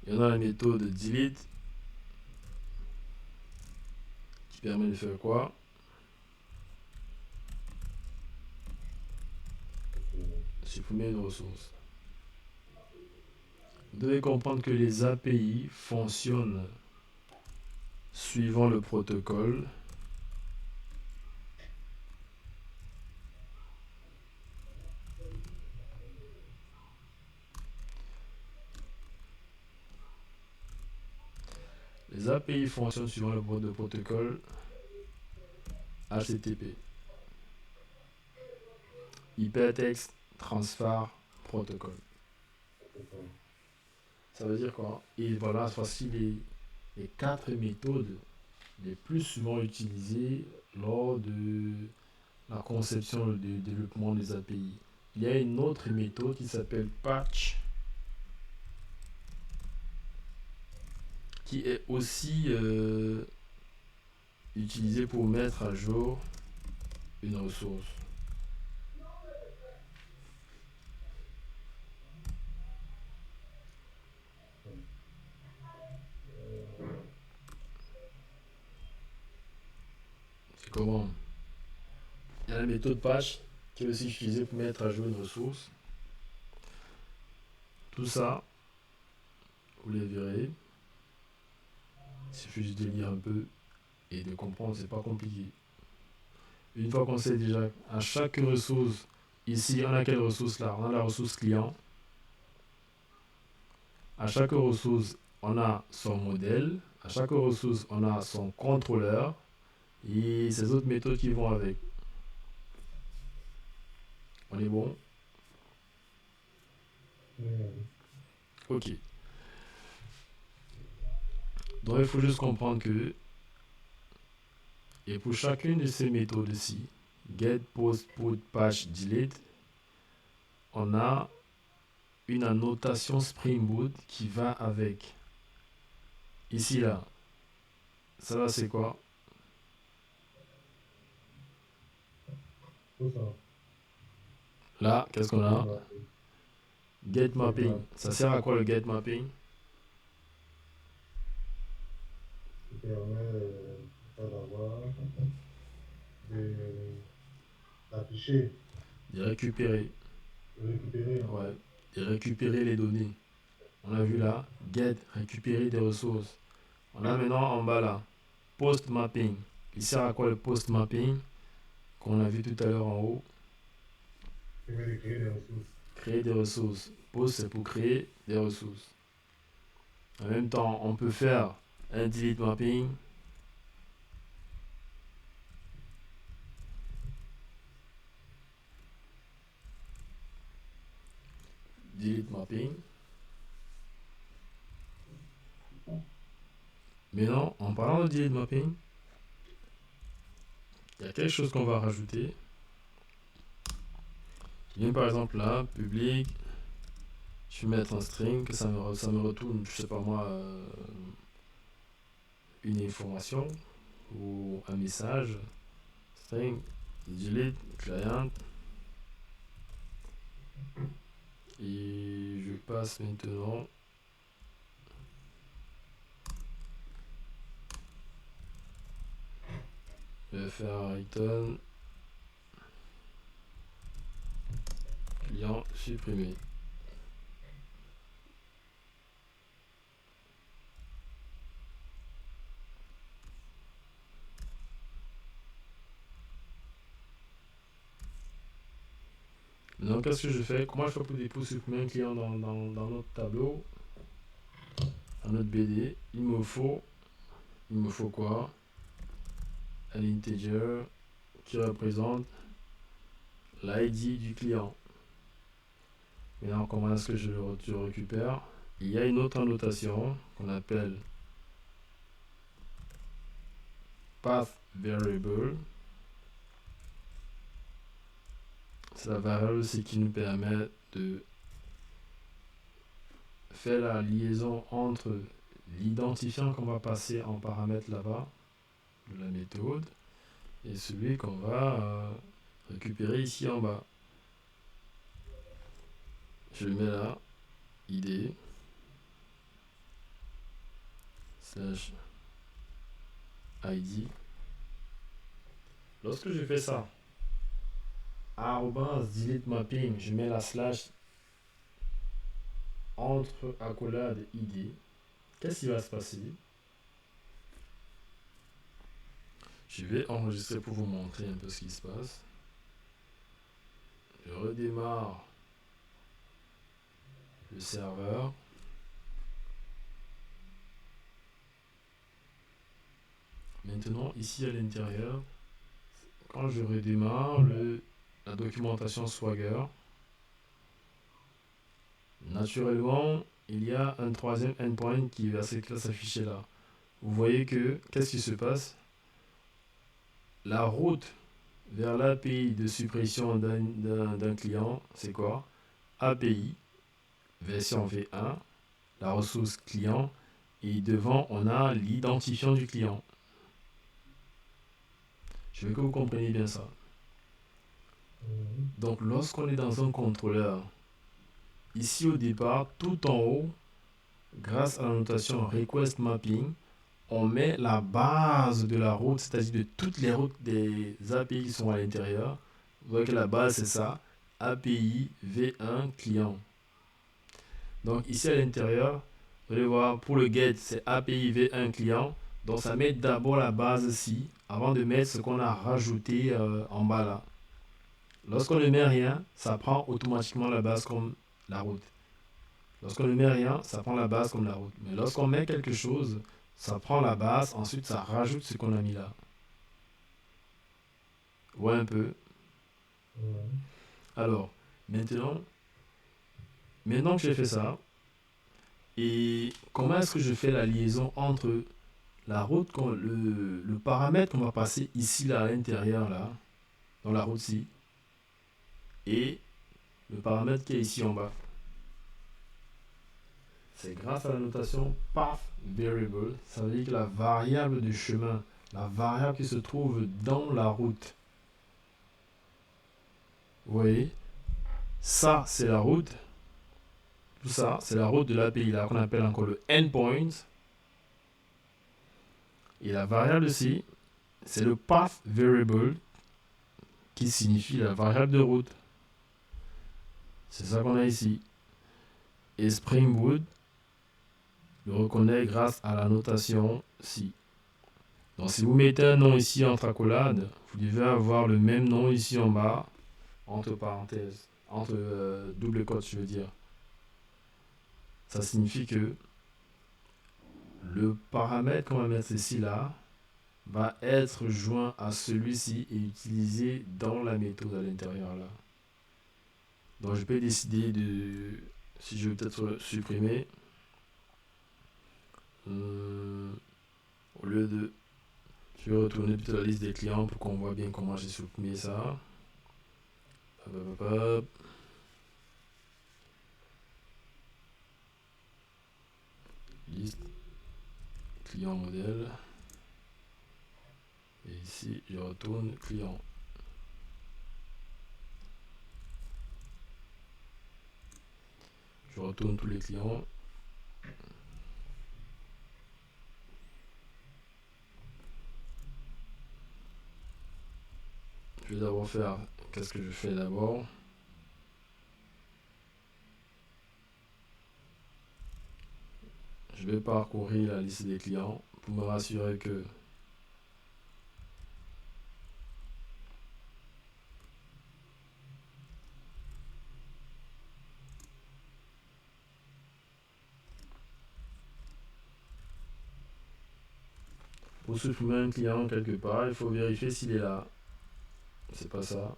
Il y en a la méthode delete qui permet de faire quoi? Supprimer une ressource. Vous devez comprendre que les API fonctionnent suivant le protocole. Les API fonctionnent suivant le protocole HTTP. Hypertext Transfer Protocol. Ça veut dire quoi? Et voilà, voici les 4 méthodes les plus souvent utilisées lors de la conception et du développement des API. Il y a une autre méthode qui s'appelle patch, qui est aussi utilisée pour mettre à jour une ressource. C'est comment? Il y a la méthode patch qui est aussi utilisée pour mettre à jour une ressource. Tout ça, vous les verrez. Il suffit juste de lire un peu et de comprendre, c'est pas compliqué. Une fois qu'on sait déjà à chaque ressource, ici on a quelle ressource là? On a la ressource client. À chaque ressource, on a son modèle. À chaque ressource, on a son contrôleur et ces autres méthodes qui vont avec. On est bon? Ok. Donc il faut juste comprendre que, et pour chacune de ces méthodes ici, get, post, put, patch, delete, on a une annotation Spring Boot qui va avec. Ici là, ça là c'est quoi? Là, qu'est-ce qu'on a? Get mapping. Ça sert à quoi le get mapping? Qui permet d'avoir d'afficher, De récupérer. Ouais, de récupérer les données. On a vu là, get, récupérer des ressources. On a maintenant en bas là, post mapping. Il sert à quoi le post mapping qu'on a vu tout à l'heure en haut? permet de créer des ressources. Créer des ressources. Post, c'est pour créer des ressources. En même temps, on peut faire un delete mapping. Delete mapping. Maintenant, en parlant de delete mapping, il y a quelque chose qu'on va rajouter. Je viens par exemple là, public, je vais mettre un string, que ça me retourne, je sais pas moi, une information ou un message. String, delete, client. Et je passe maintenant je vais faire un return client supprimé. Maintenant, qu'est-ce que je fais? Comment je fais pour supprimer un client dans notre tableau, dans notre BD? Il me faut quoi? Un integer qui représente l'ID du client. Maintenant, comment est-ce que je le récupère? Il y a une autre annotation qu'on appelle path variable. C'est la variable aussi qui nous permet de faire la liaison entre l'identifiant qu'on va passer en paramètre là-bas de la méthode et celui qu'on va récupérer ici en bas. Je le mets là, id slash id. Lorsque je fais ça, delete mapping, je mets la slash entre accolade id. Qu'est-ce qui va se passer? Je vais enregistrer pour vous montrer un peu ce qui se passe. Je redémarre le serveur. Maintenant, ici à l'intérieur, quand je redémarre la documentation Swagger, naturellement, il y a un troisième endpoint qui va s'afficher là. Vous voyez que, qu'est-ce qui se passe? La route vers l'API de suppression d'un client, c'est quoi? API, version V1, la ressource client, et devant, on a l'identifiant du client. Je veux que vous compreniez bien ça. Donc, lorsqu'on est dans un contrôleur, ici au départ, tout en haut, grâce à la notation request mapping, on met la base de la route, c'est-à-dire de toutes les routes des API qui sont à l'intérieur. Vous voyez que la base, c'est ça, API V1 client. Donc ici à l'intérieur, vous allez voir, pour le get, c'est API V1 client. Donc ça met d'abord la base ici, avant de mettre ce qu'on a rajouté en bas là. Lorsqu'on ne met rien, ça prend automatiquement la base comme la route. Lorsqu'on ne met rien, ça prend la base comme la route. Mais lorsqu'on met quelque chose, ça prend la base, ensuite ça rajoute ce qu'on a mis là. Ouais, un peu. Alors, maintenant que j'ai fait ça, et comment est-ce que je fais la liaison entre la route, le paramètre qu'on va passer ici là à l'intérieur là, dans la route-ci, et le paramètre qui est ici en bas? C'est grâce à la notation path variable, ça veut dire que la variable de chemin, la variable qui se trouve dans la route. Vous voyez, ça c'est la route. Tout ça, c'est la route de l'API là qu'on appelle encore le endpoint. Et la variable ici, c'est le path variable qui signifie la variable de route. C'est ça qu'on a ici. Et Spring Boot le reconnaît grâce à la notation ci. Donc si vous mettez un nom ici entre accolades, vous devez avoir le même nom ici en bas, entre parenthèses, entre double quotes, je veux dire. Ça signifie que le paramètre qu'on va mettre ici là va être joint à celui-ci et utilisé dans la méthode à l'intérieur là. Donc je peux décider de, si je veux peut-être supprimer, au lieu de, je vais retourner plutôt la liste des clients pour qu'on voit bien comment j'ai supprimé ça. Hop, hop, hop, hop. Liste client modèle. Et ici, je retourne client. Je retourne tous les clients. Je vais d'abord faire, qu'est-ce que je fais d'abord? Je vais parcourir la liste des clients pour me rassurer que pour supprimer un client quelque part, il faut vérifier s'il est là. C'est pas ça.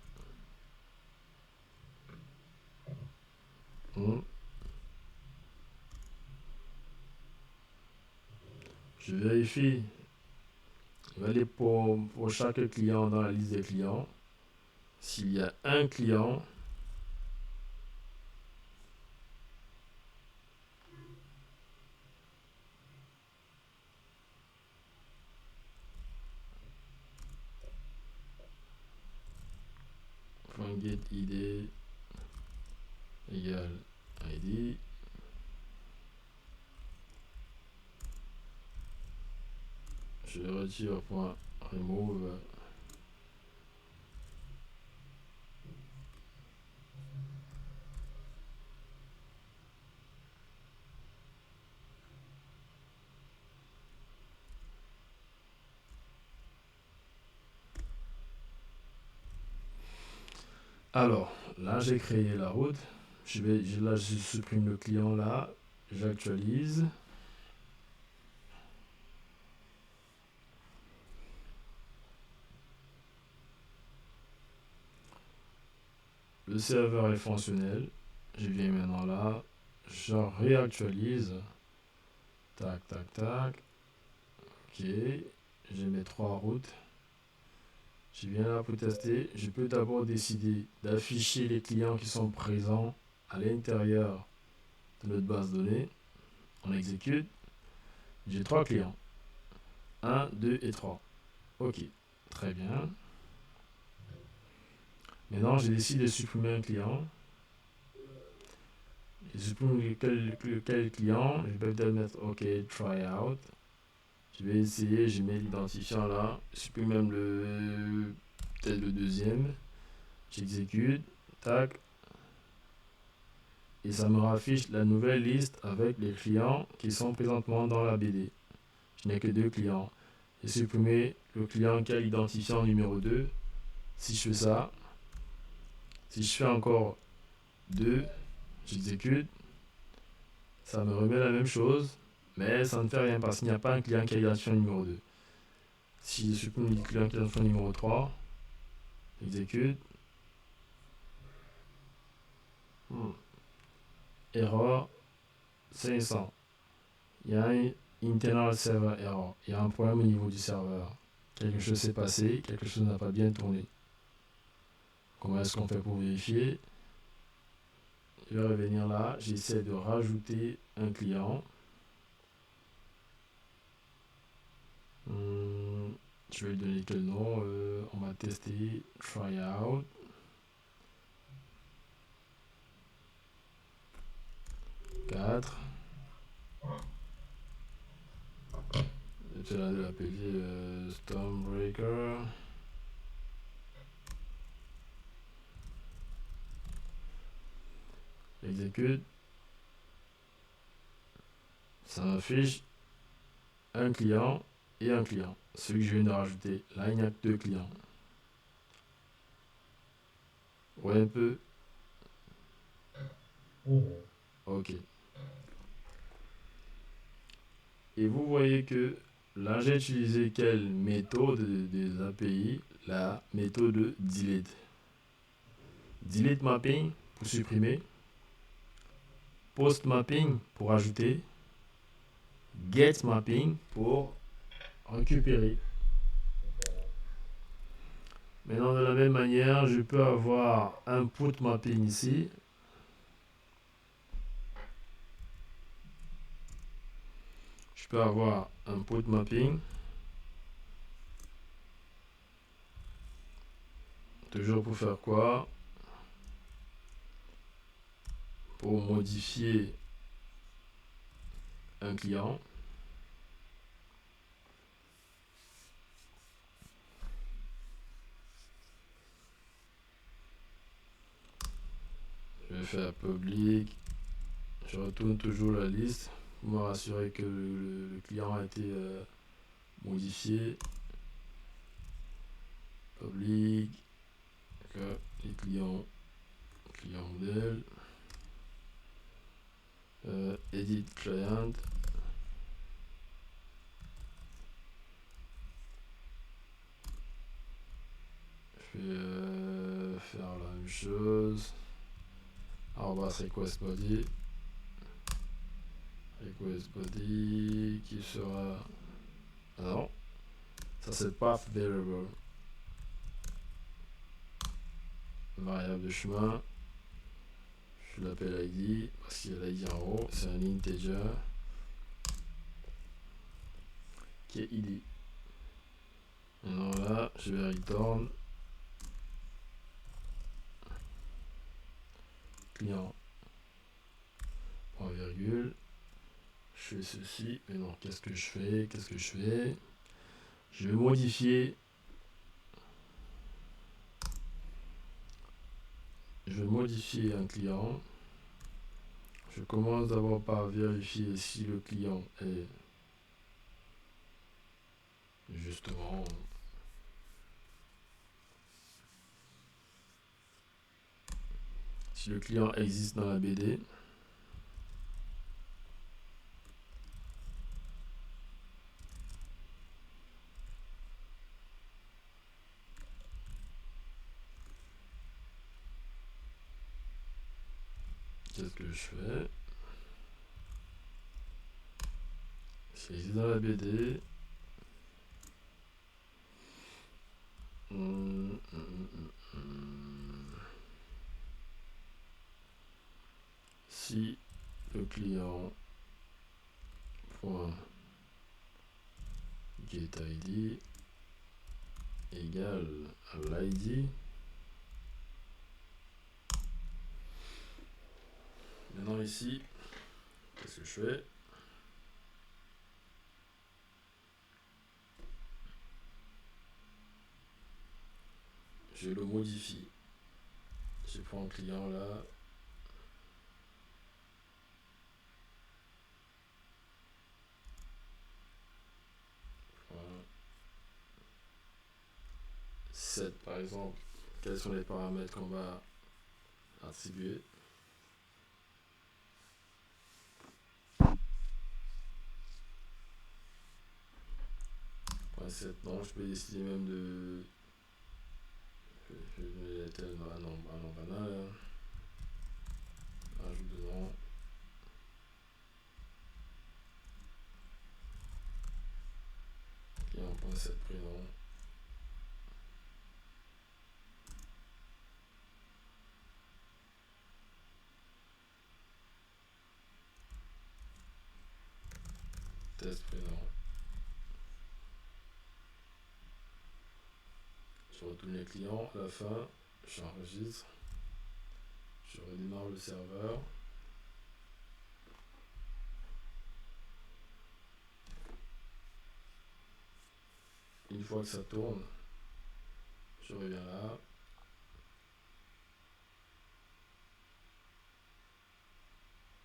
Je vérifie. Je vais aller pour chaque client dans la liste des clients. S'il y a un client, get id égale id. Je retire point remove. Alors, là j'ai créé la route. Là je supprime le client là. J'actualise. Le serveur est fonctionnel. Je viens maintenant là. Je réactualise. Tac, tac, tac. Ok. J'ai mes 3 routes. Je viens là pour tester. Je peux d'abord décider d'afficher les clients qui sont présents à l'intérieur de notre base de données. On exécute. J'ai 3 clients. 1, 2 et 3. Ok. Très bien. Maintenant, j'ai décidé de supprimer un client. Je supprime quel client. Je vais peut-être mettre OK, try out. Je vais essayer, je mets l'identifiant là. Je supprime même peut-être le deuxième. J'exécute. Tac. Et ça me raffiche la nouvelle liste avec les clients qui sont présentement dans la BD. Je n'ai que 2 clients. J'ai supprimé le client qui a l'identifiant numéro 2. Si je fais ça, si je fais encore 2, j'exécute, ça me remet la même chose, mais ça ne fait rien parce qu'il n'y a pas un client qui a l'identifiant numéro 2. Si je supprime le client qui a l'identifiant numéro 3, j'exécute. Erreur 500. Il y a un internal server error. Il y a un problème au niveau du serveur. Quelque chose s'est passé, quelque chose n'a pas bien tourné. Comment est-ce qu'on fait pour vérifier? Je vais revenir là, j'essaie de rajouter un client. Je vais lui donner quel nom? On va tester tryout. Je vais l'appeler Stormbreaker. Exécute. Ça m'affiche un client et un client. Celui que je viens de rajouter. Là, il n'y a que 2 clients. Ouais, un peu. Ok. Et vous voyez que là, j'ai utilisé quelle méthode des API? La méthode de delete. Delete mapping pour supprimer. Post mapping pour ajouter. Get mapping pour récupérer. Maintenant, de la même manière, je peux avoir un put mapping ici. Je peux avoir un put mapping. Toujours pour faire quoi? Pour modifier un client. Je vais faire public. Je retourne toujours la liste pour me rassurer que le client a été modifié. Public. Les clients modèle. Edit client. Je vais faire la même chose. Request body. Request body qui sera. Ah non, ça c'est path variable. Variable de chemin. Je l'appelle ID parce qu'il y a l'ID en haut. C'est un integer qui est ID. Maintenant là, je vais return client point virgule. Je fais ceci. Mais non, qu'est-ce que je fais? Je vais modifier. Un client. Je commence d'abord par vérifier si le client est justement si le client existe dans la BD. Qu'est-ce que je fais? S'il existe dans la BD. Si le client point getID égale à l'ID. Maintenant ici, qu'est-ce que je fais? Je le modifie. Je prends un client là. Voilà. 7 par exemple. Quels sont les paramètres qu'on va attribuer? Non, je peux décider même de. Je vais donner tel un nombre banal. Ajoute dedans. Client.set prénom. Test prénom. Je retourne les clients. À la fin, j'enregistre. Je redémarre le serveur. Une fois que ça tourne, je reviens là.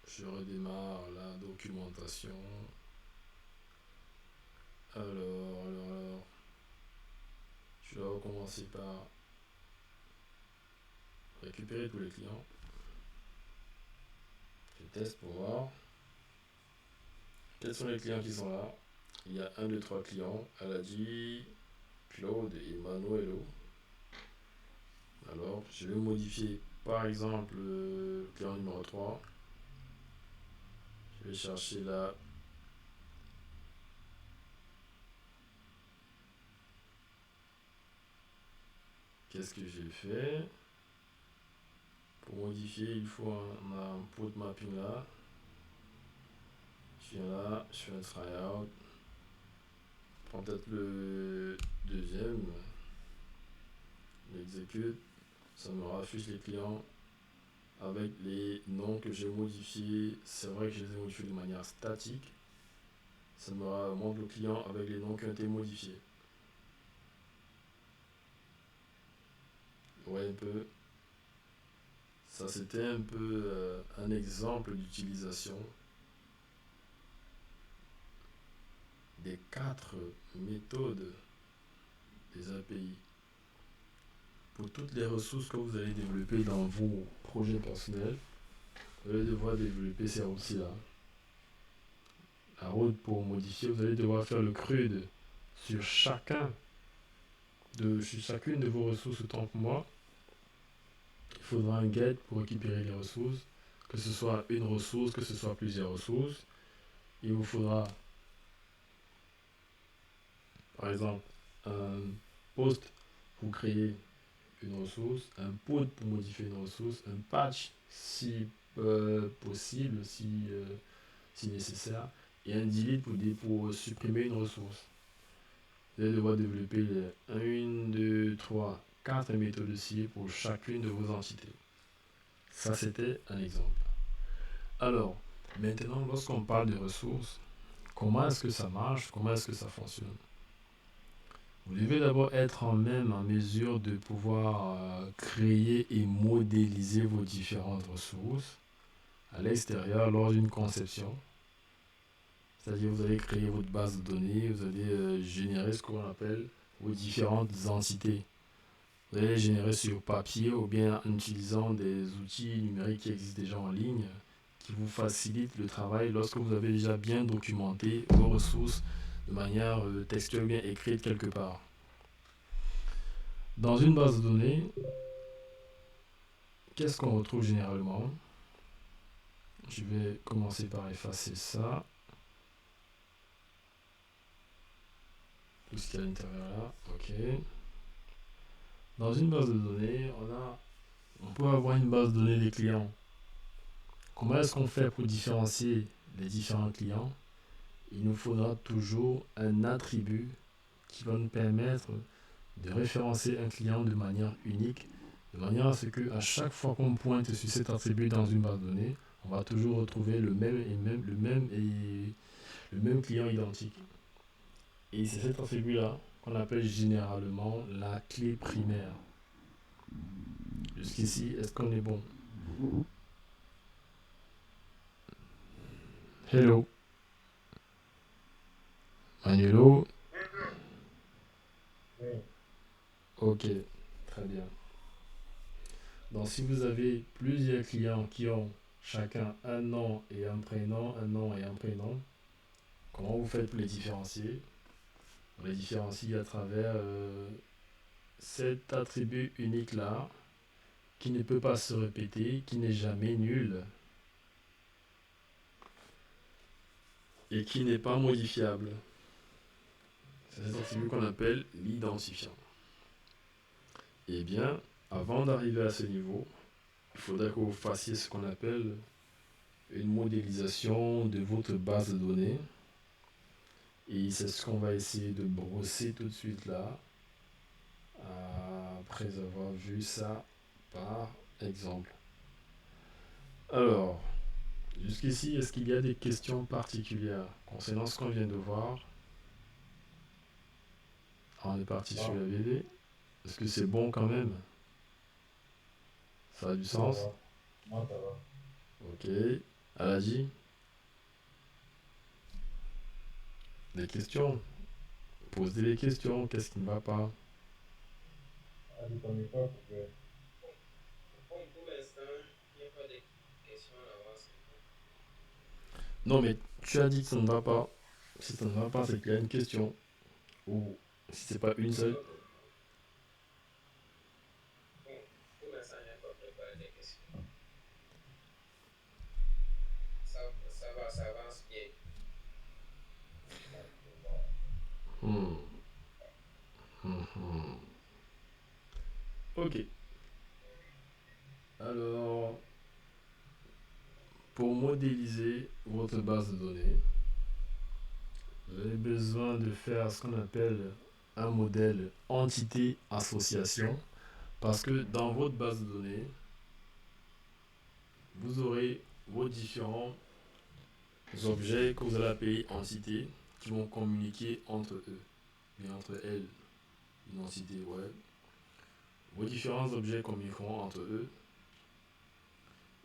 Je redémarre la documentation. Alors, commencer par récupérer tous les clients. Je teste pour voir quels sont les clients qui sont là. Il y a 1, 2, 3 clients. Aladi, Claude et Manuelo. Alors, je vais modifier par exemple le client numéro 3. Je vais chercher là. Qu'est-ce que j'ai fait? Pour modifier, il faut un port mapping là. Je viens là, je fais un tryout. Je prends peut-être le deuxième. J'exécute. Ça me raffiche les clients avec les noms que j'ai modifiés. C'est vrai que je les ai modifiés de manière statique. Ça me montre le client avec les noms qui ont été modifiés. Ouais, un peu. Ça, c'était un peu un exemple d'utilisation des 4 méthodes des API. Pour toutes les ressources que vous allez développer dans vos projets personnels, vous allez devoir développer ces outils-là. La route pour modifier, vous allez devoir faire le CRUD sur chacune de vos ressources autant que moi. Il faudra un get pour récupérer les ressources, que ce soit une ressource, que ce soit plusieurs ressources. Il vous faudra, par exemple, un post pour créer une ressource, un pod pour modifier une ressource, un patch si possible, si nécessaire, et un delete pour supprimer une ressource. Vous allez devoir développer les 1, 2, 3, 4 méthodes aussi pour chacune de vos entités. Ça, c'était un exemple. Alors, maintenant, lorsqu'on parle de ressources, comment est-ce que ça marche? Comment est-ce que ça fonctionne? Vous devez d'abord être en mesure de pouvoir créer et modéliser vos différentes ressources à l'extérieur lors d'une conception. C'est-à-dire vous allez créer votre base de données, vous allez générer ce qu'on appelle vos différentes entités. Vous allez les générer sur papier ou bien en utilisant des outils numériques qui existent déjà en ligne qui vous facilitent le travail lorsque vous avez déjà bien documenté vos ressources de manière textuelle bien écrite quelque part. Dans une base de données, qu'est-ce qu'on retrouve généralement? Je vais commencer par effacer ça. Tout ce qu'il y a à l'intérieur là, ok. Dans une base de données, on peut avoir une base de données des clients. Comment est-ce qu'on fait pour différencier les différents clients? Il nous faudra toujours un attribut qui va nous permettre de référencer un client de manière unique, de manière à ce que à chaque fois qu'on pointe sur cet attribut dans une base de données, on va toujours retrouver le même client identique. Et c'est cet attribut-là qu'on appelle généralement la clé primaire. Jusqu'ici, est-ce qu'on est bon? Hello. Manuelo. Oui. Ok, très bien. Donc si vous avez plusieurs clients qui ont chacun un nom et un prénom, comment vous faites pour les différencier? On les différencie à travers cet attribut unique là qui ne peut pas se répéter, qui n'est jamais nul et qui n'est pas modifiable. C'est cet attribut qu'on appelle l'identifiant. Eh bien, avant d'arriver à ce niveau, il faudrait que vous fassiez ce qu'on appelle une modélisation de votre base de données. Et c'est ce qu'on va essayer de brosser tout de suite là, après avoir vu ça par exemple. Alors, jusqu'ici, est-ce qu'il y a des questions particulières concernant ce qu'on vient de voir? On est parti sur la BD. Est-ce que c'est bon quand même? Ça a du sens? Moi, ça va. Ok. Aladi? Des questions? Posez des questions. Qu'est-ce qui ne va pas? dit ton époque, Pour l'instant, il n'y a pas de questions à l'avance. Non, mais tu as dit que ça ne va pas. Si ça ne va pas, c'est qu'il y a une question. Ou si c'est pas une seule. Bon, pour l'instant, il n'y a pas préparé des questions. Ça avance bien. Hmm. Mhm. Ok. Alors, pour modéliser votre base de données, vous avez besoin de faire ce qu'on appelle un modèle entité-association. Parce que dans votre base de données, vous aurez vos différents objets que vous allez appeler entités qui vont communiquer entre eux, bien entre elles. Une entité web. Vos différents objets communiqueront entre eux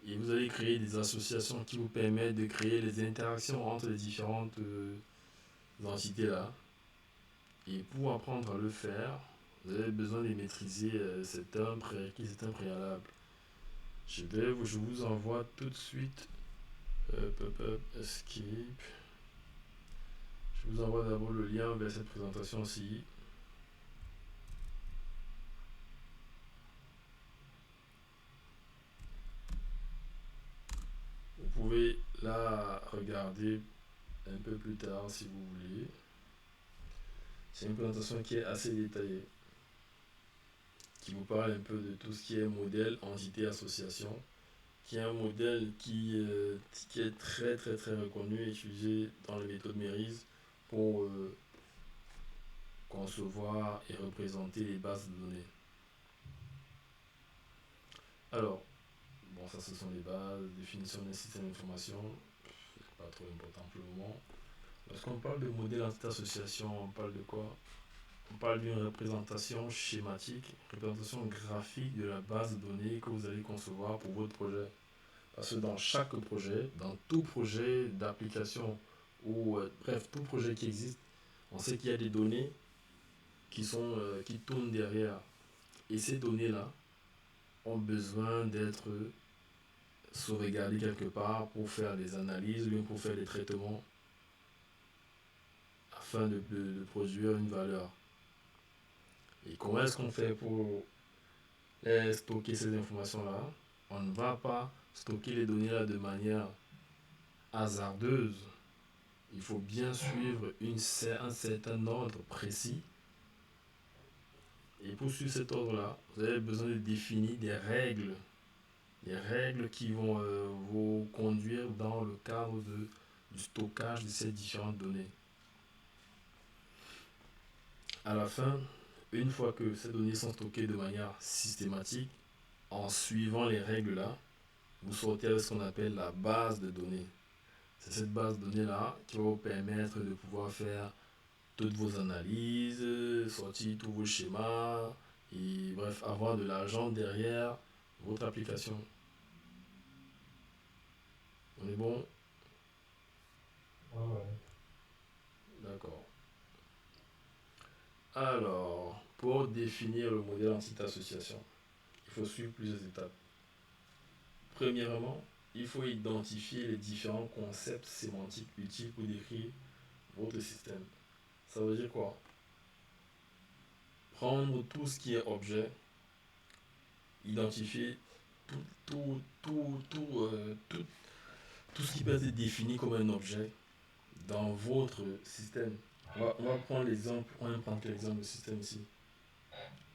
et vous allez créer des associations qui vous permettent de créer les interactions entre les différentes entités là. Et pour apprendre à le faire, vous avez besoin de maîtriser c'est un prérequis, c'est un préalable. Je vous envoie tout de suite escape. Je vous envoie d'abord le lien vers cette présentation-ci. Vous pouvez la regarder un peu plus tard si vous voulez. C'est une présentation qui est assez détaillée, qui vous parle un peu de tout ce qui est modèle, entité, association, qui est un modèle qui est très très très reconnu et utilisé dans les méthodes Mérise pour concevoir et représenter les bases de données. Alors, bon, ça ce sont les bases, définition d'un système d'information, c'est pas trop important pour le moment. Lorsqu'on parle de modèle entité association, on parle de quoi? On parle d'une représentation schématique, représentation graphique de la base de données que vous allez concevoir pour votre projet. Parce que dans chaque projet, dans tout projet d'application ou bref, tout projet qui existe, on sait qu'il y a des données qui tournent derrière. Et ces données-là ont besoin d'être sauvegardées quelque part pour faire des analyses ou bien pour faire des traitements afin de produire une valeur. Et comment est-ce qu'on fait pour stocker ces informations-là? On ne va pas stocker les données-là de manière hasardeuse. Il faut bien suivre un certain ordre précis. Et pour suivre cet ordre-là, vous avez besoin de définir des règles qui vont vous conduire dans le cadre du stockage de ces différentes données. À la fin, une fois que ces données sont stockées de manière systématique, en suivant les règles là, vous sortez avec ce qu'on appelle la base de données. C'est cette base de données là qui va vous permettre de pouvoir faire toutes vos analyses, sortir tous vos schémas et bref, avoir de l'argent derrière votre application. On est bon? ouais. D'accord. Alors, pour définir le modèle entité association, il faut suivre plusieurs étapes. Premièrement, il faut identifier les différents concepts sémantiques utiles pour décrire votre système. Ça veut dire quoi? Prendre tout ce qui est objet, identifier tout ce qui peut être défini comme un objet dans votre système. On va prendre l'exemple, on va prendre quel exemple de système ici?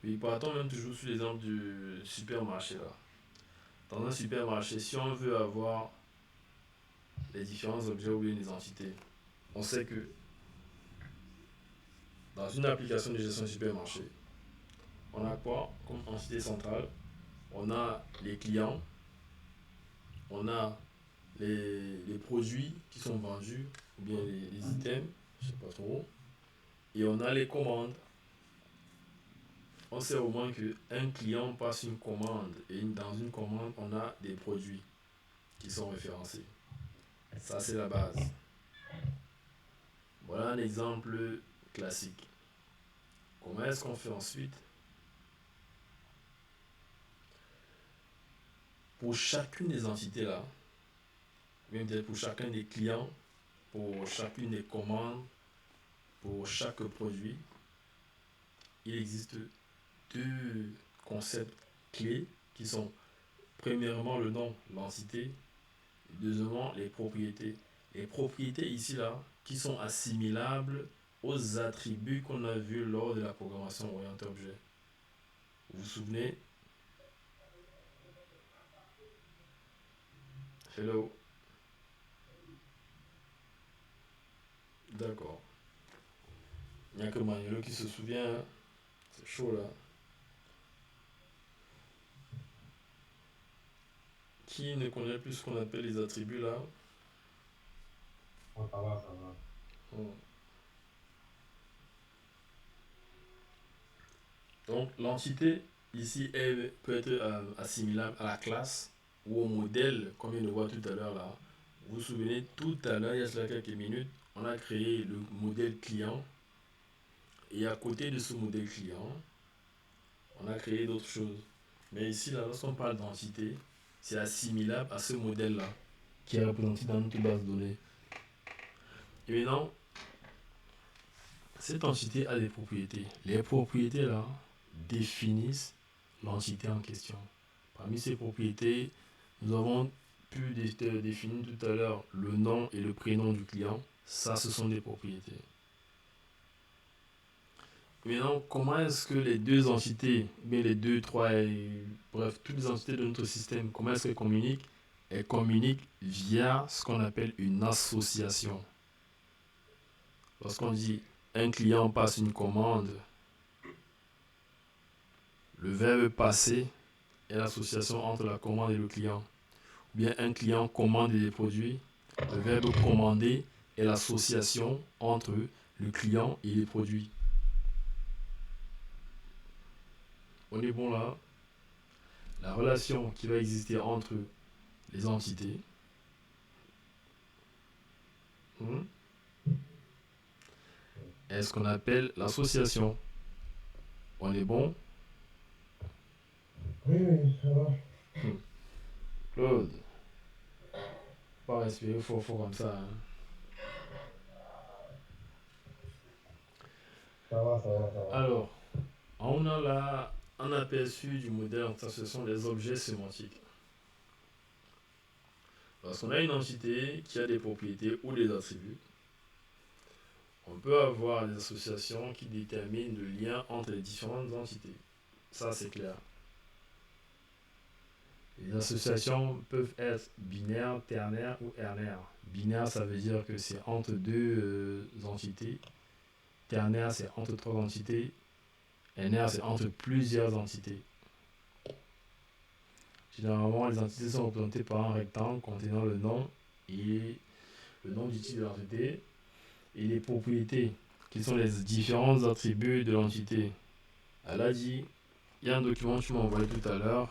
Oui, partons même toujours sur l'exemple du supermarché là. Dans un supermarché, si on veut avoir les différents objets ou bien les entités, on sait que dans une application de gestion de supermarché, on a quoi comme entité centrale? On a les clients, on a les produits qui sont vendus, ou bien les items, je sais pas trop, et on a les commandes. On sait au moins qu'un client passe une commande, et dans une commande, on a des produits qui sont référencés. Ça, c'est la base. Voilà un exemple classique. Comment est-ce qu'on fait ensuite? pour chacune des entités là, même peut-être pour chacun des clients, pour chacune des commandes, pour chaque produit, il existe deux concepts clés qui sont premièrement le nom, l'entité, et deuxièmement les propriétés. Les propriétés ici là qui sont assimilables aux attributs qu'on a vus lors de la programmation orientée objet. Vous vous souvenez? Hello. D'accord. Il n'y a que Manuelo qui se souvient. Hein. C'est chaud là. Qui ne connaît plus ce qu'on appelle les attributs là? Oh, ça va, ça va. Hmm. Donc l'entité ici peut être assimilable à la classe ou au modèle, comme on le voit tout à l'heure là. Vous vous souvenez, tout à l'heure, il y a cela quelques minutes, on a créé le modèle client. Et à côté de ce modèle client, on a créé d'autres choses. Mais ici, là, lorsqu'on parle d'entité, c'est assimilable à ce modèle-là, qui est représenté dans notre base de données. Et maintenant, cette entité a des propriétés. Les propriétés, là, définissent l'entité en question. Parmi ces propriétés, nous avons pu définir tout à l'heure le nom et le prénom du client. Ça, ce sont des propriétés. Maintenant, comment est-ce que les deux entités, bien les deux, trois, bref, toutes les entités de notre système, comment est-ce qu'elles communiquent? Elles communiquent via ce qu'on appelle une association. Lorsqu'on dit un client passe une commande, le verbe passer est l'association entre la commande et le client. Ou bien un client commande des produits, le verbe commander est l'association entre le client et les produits. On est bon là? La relation qui va exister entre les entités est ce qu'on appelle l'association. On est bon? Oui, ça va. Claude, pas respirer fort comme ça. Hein. Ça va, ça va, ça va. Alors, on a là un aperçu du modèle, ça ce sont les objets sémantiques. Lorsqu'on a une entité qui a des propriétés ou des attributs, on peut avoir des associations qui déterminent le lien entre les différentes entités. Ça, c'est clair. Les associations peuvent être binaires, ternaires ou hernaires. Binaire, ça veut dire que c'est entre deux entités. Ternaire, c'est entre trois entités. Hernaire, c'est entre plusieurs entités. Généralement, les entités sont représentées par un rectangle contenant le nom et le nom du type de l'entité et les propriétés, qui sont les différents attributs de l'entité. Elle a dit, il y a un document que tu m'as envoyé tout à l'heure.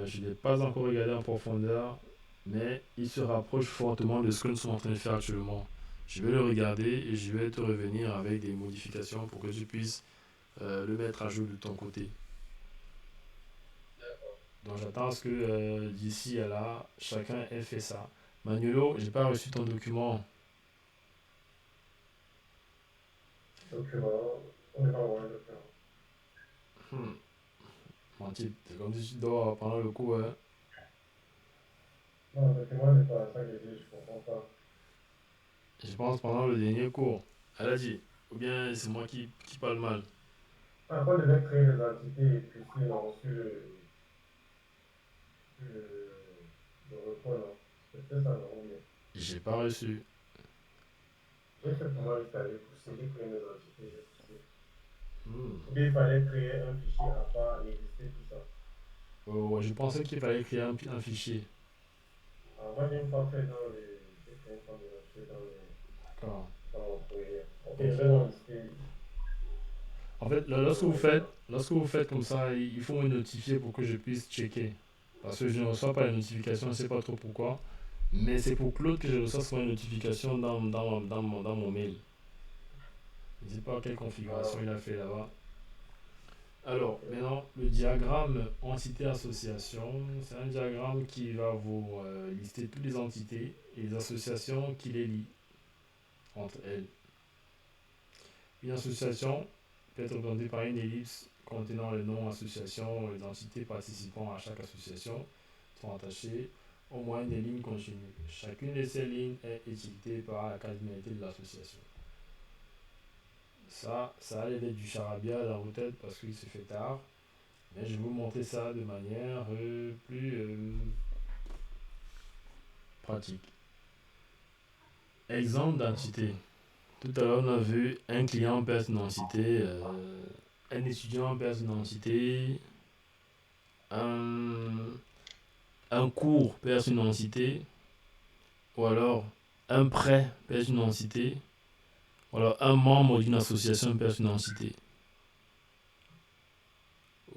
Je ne l'ai pas encore regardé en profondeur, mais il se rapproche fortement de ce que nous sommes en train de faire actuellement. Je vais le regarder et je vais te revenir avec des modifications pour que tu puisses le mettre à jour de ton côté. Donc j'attends à ce que d'ici à là, chacun ait fait ça. Manuelo, j'ai pas reçu ton document. Document, on n'est pas loin de faire. Mon type, c'est comme si tu dors pendant le cours. Hein. Non, le document n'est pas ça que je dis, je comprends pas. Je pense pendant le dernier cours. Elle a dit. Ou bien c'est moi qui parle mal. Ah, quand on devait créer les entités et puis si on a reçu le repos, non. C'était ça, non, ou bien. J'ai pas reçu. J'ai fait pour moi, il fallait pousser, j'ai créé mes entités, j'ai poussé. Ou bien il fallait créer un fichier à part et lister tout ça. Ouais, je pensais qu'il fallait créer un fichier. Alors moi, j'ai une fois fait dans les. J'ai fait une fois des entités D'accord. dans mon projet. Ok, je vais dans lister. En fait, lorsque vous faites comme ça, il faut me notifier pour que je puisse checker. Parce que je ne reçois pas les notifications, je ne sais pas trop pourquoi. Mais c'est pour Claude que je reçois souvent une notification dans mon mail. Je ne sais pas quelle configuration il a fait là-bas. Alors, maintenant, le diagramme entité-association, c'est un diagramme qui va vous lister toutes les entités et les associations qui les lient entre elles. Une association peut être représentée par une ellipse contenant le nom association. Les entités participant à chaque association sont attachées au moins des lignes continues. Chacune de ces lignes est étiquetée par la cardinalité de l'association. Ça allait être du charabia dans vos têtes parce qu'il se fait tard. Mais je vais vous montrer ça de manière plus pratique. Exemple d'entité. Tout à l'heure, on a vu un client perd une entité, un étudiant perd une entité, un cours perd une entité, ou alors un prêt perd une entité, ou alors un membre d'une association perd une entité.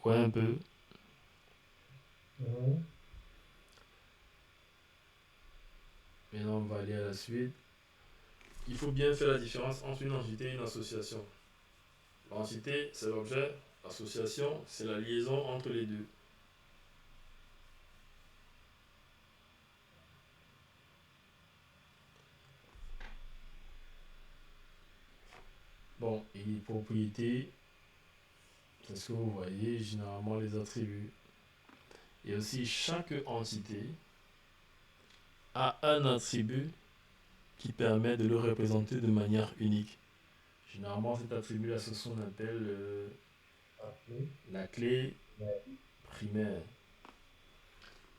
Ouais, un peu. Maintenant, on va aller à la suite. Il faut bien faire la différence entre une entité et une association. L'entité, c'est l'objet. L'association, c'est la liaison entre les deux. Bon, et les propriétés, c'est ce que vous voyez, généralement les attributs. Et aussi, chaque entité a un attribut qui permet de le représenter de manière unique. Généralement, cet attribut-là, c'est ce qu'on appelle la clé primaire.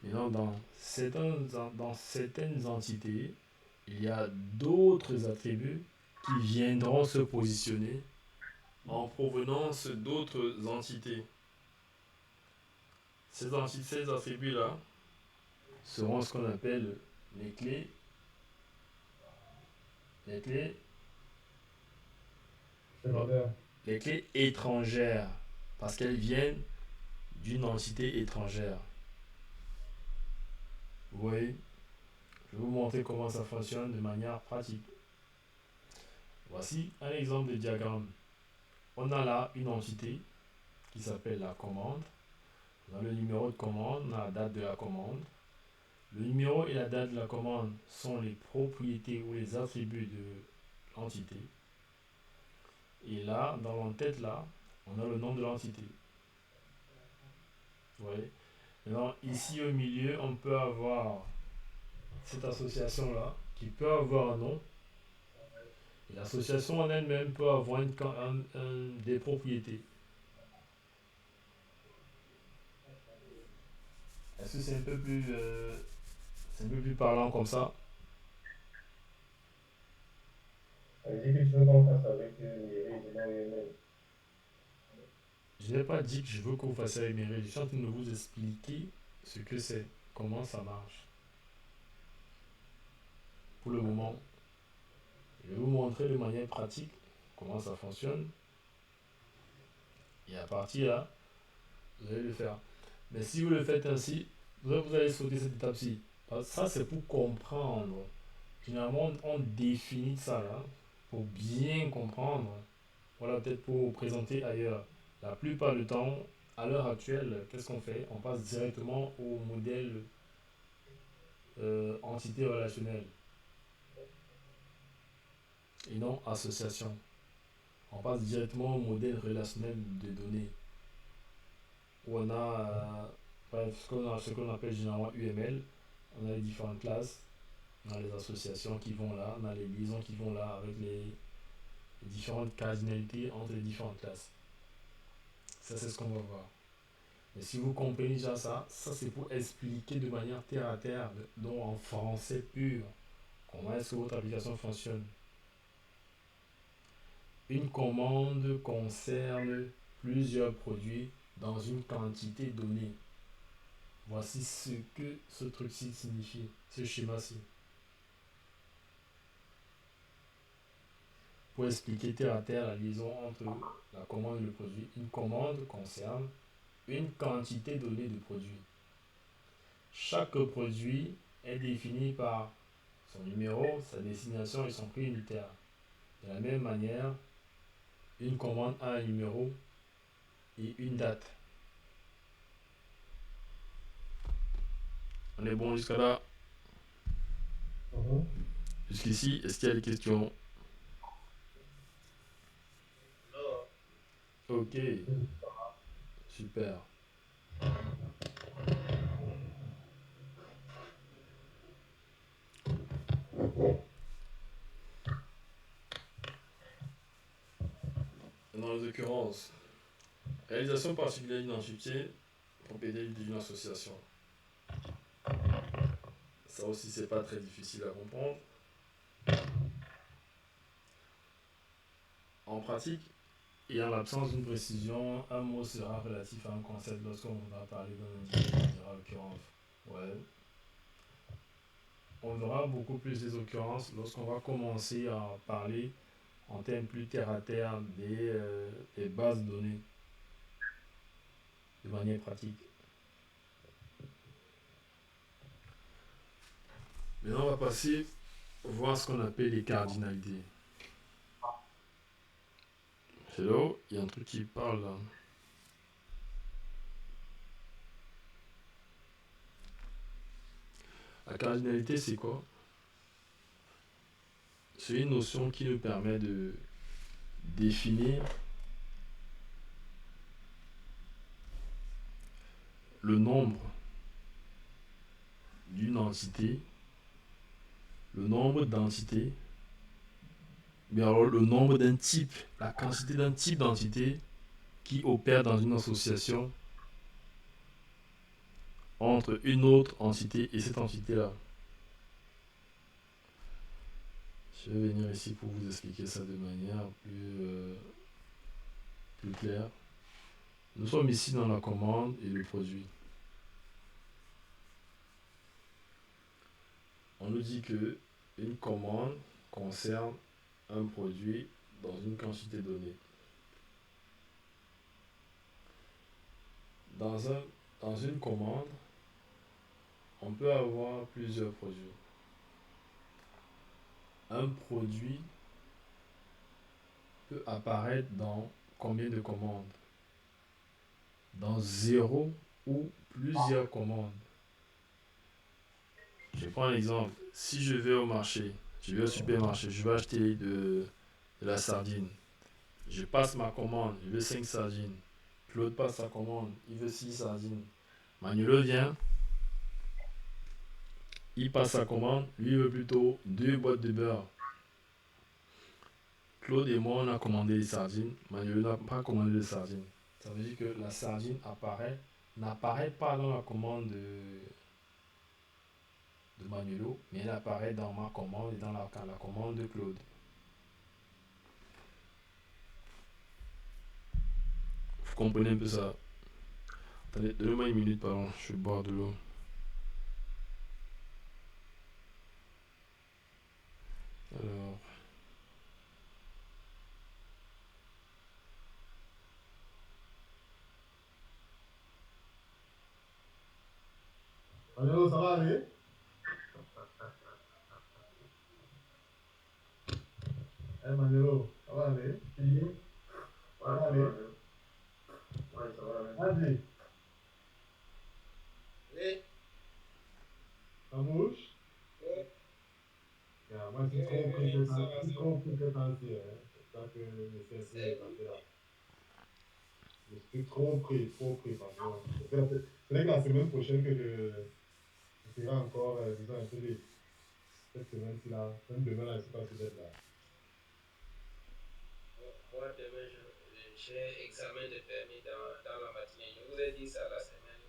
Maintenant, dans certaines entités, il y a d'autres attributs qui viendront se positionner en provenance d'autres entités. Ces attributs-là seront ce qu'on appelle les clés étrangères, parce qu'elles viennent d'une entité étrangère. Vous voyez, je vais vous montrer comment ça fonctionne de manière pratique. Voici un exemple de diagramme. On a là une entité qui s'appelle la commande. On a le numéro de commande, on a la date de la commande. Le numéro et la date de la commande sont les propriétés ou les attributs de l'entité. Et là, dans l'entête là, on a le nom de l'entité. Vous voyez? Maintenant, ici au milieu, on peut avoir cette association-là qui peut avoir un nom. Et l'association en elle-même peut avoir des propriétés. Est-ce que c'est un peu plus parlant comme ça? Ça veut dire que tu veux qu'on fasse avec Mireille Je n'ai pas dit que je veux que vous fassiez avec mes règles. Je suis en train de vous expliquer ce que c'est, comment ça marche. Pour le moment, je vais vous montrer de manière pratique comment ça fonctionne. Et à partir de là, vous allez le faire. Mais si vous le faites ainsi, vous allez sauter cette étape-ci. Ça, c'est pour comprendre. Finalement, on définit ça là, pour bien comprendre. Voilà, peut-être pour vous présenter ailleurs. La plupart du temps, à l'heure actuelle, qu'est-ce qu'on fait? On passe directement au modèle entité relationnelle et non association. On passe directement au modèle relationnel de données où on a ce qu'on appelle généralement UML. On a les différentes classes, on a les associations qui vont là, on a les liaisons qui vont là avec les différentes cardinalités entre les différentes classes. Ça, c'est ce qu'on va voir. Mais si vous comprenez déjà ça c'est pour expliquer de manière terre à terre, donc en français pur, comment est-ce que votre application fonctionne. Une commande concerne plusieurs produits dans une quantité donnée. Voici ce que ce truc-ci signifie, ce schéma-ci. Pour expliquer terre à terre la liaison entre la commande et le produit, une commande concerne une quantité donnée de produits. Chaque produit est défini par son numéro, sa destination et son prix unitaire. De la même manière, une commande a un numéro et une date. On est bon jusqu'à là? Jusqu'ici, est-ce qu'il y a des questions? Ok, super. Dans les occurrences, réalisation particulière d'identité, propriété d'une association. Ça aussi, c'est pas très difficile à comprendre. En pratique, et en l'absence d'une précision, un mot sera relatif à un concept lorsqu'on voudra parler d'un individu, on dira occurrence. Ouais. On verra beaucoup plus des occurrences lorsqu'on va commencer à parler en termes plus terre à terre des bases de données de manière pratique. Maintenant, on va passer voir ce qu'on appelle les cardinalités. Hello, il y a un truc qui parle là. La cardinalité, c'est quoi? C'est une notion qui nous permet de définir le nombre d'une entité, le nombre d'entités, mais alors le nombre d'un type, la quantité d'un type d'entité qui opère dans une association entre une autre entité et cette entité-là. Je vais venir ici pour vous expliquer ça de manière plus claire. Nous sommes ici dans la commande et le produit. On nous dit que une commande concerne un produit dans une quantité donnée. Dans une commande, on peut avoir plusieurs produits. Un produit peut apparaître dans combien de commandes? Dans 0 ou plusieurs commandes. Je prends un exemple. Si je vais au marché, je vais au supermarché, je vais acheter de la sardine. Je passe ma commande, je veux 5 sardines. Claude passe sa commande, il veut 6 sardines. Manuelo vient, il passe sa commande, lui il veut plutôt 2 boîtes de beurre. Claude et moi on a commandé les sardines, Manuelo n'a pas commandé les sardines. Ça veut dire que la sardine n'apparaît pas dans la commande de Manuelo, mais elle apparaît dans ma commande et dans la commande de Claude. Vous comprenez un peu ça? Attendez, donnez-moi une minute, pardon, je vais boire de l'eau. Alors. Manolo, ça va aller? Manolo, ça va aller? Ça va aller? Ouais, ça va aller. Vas-y. Oui. Ça bouge? Oui. Moi, je suis trop compétentiel. C'est ça que je sais C'est passer là. Je suis trop pris, par contre. C'est vrai que la semaine prochaine que je serai encore, disons, un peu libre. Cette semaine-ci là, même demain là, je ne sais pas si d'être là. Moi, demain, j'ai examen de permis dans la matinée. Je vous ai dit ça la semaine.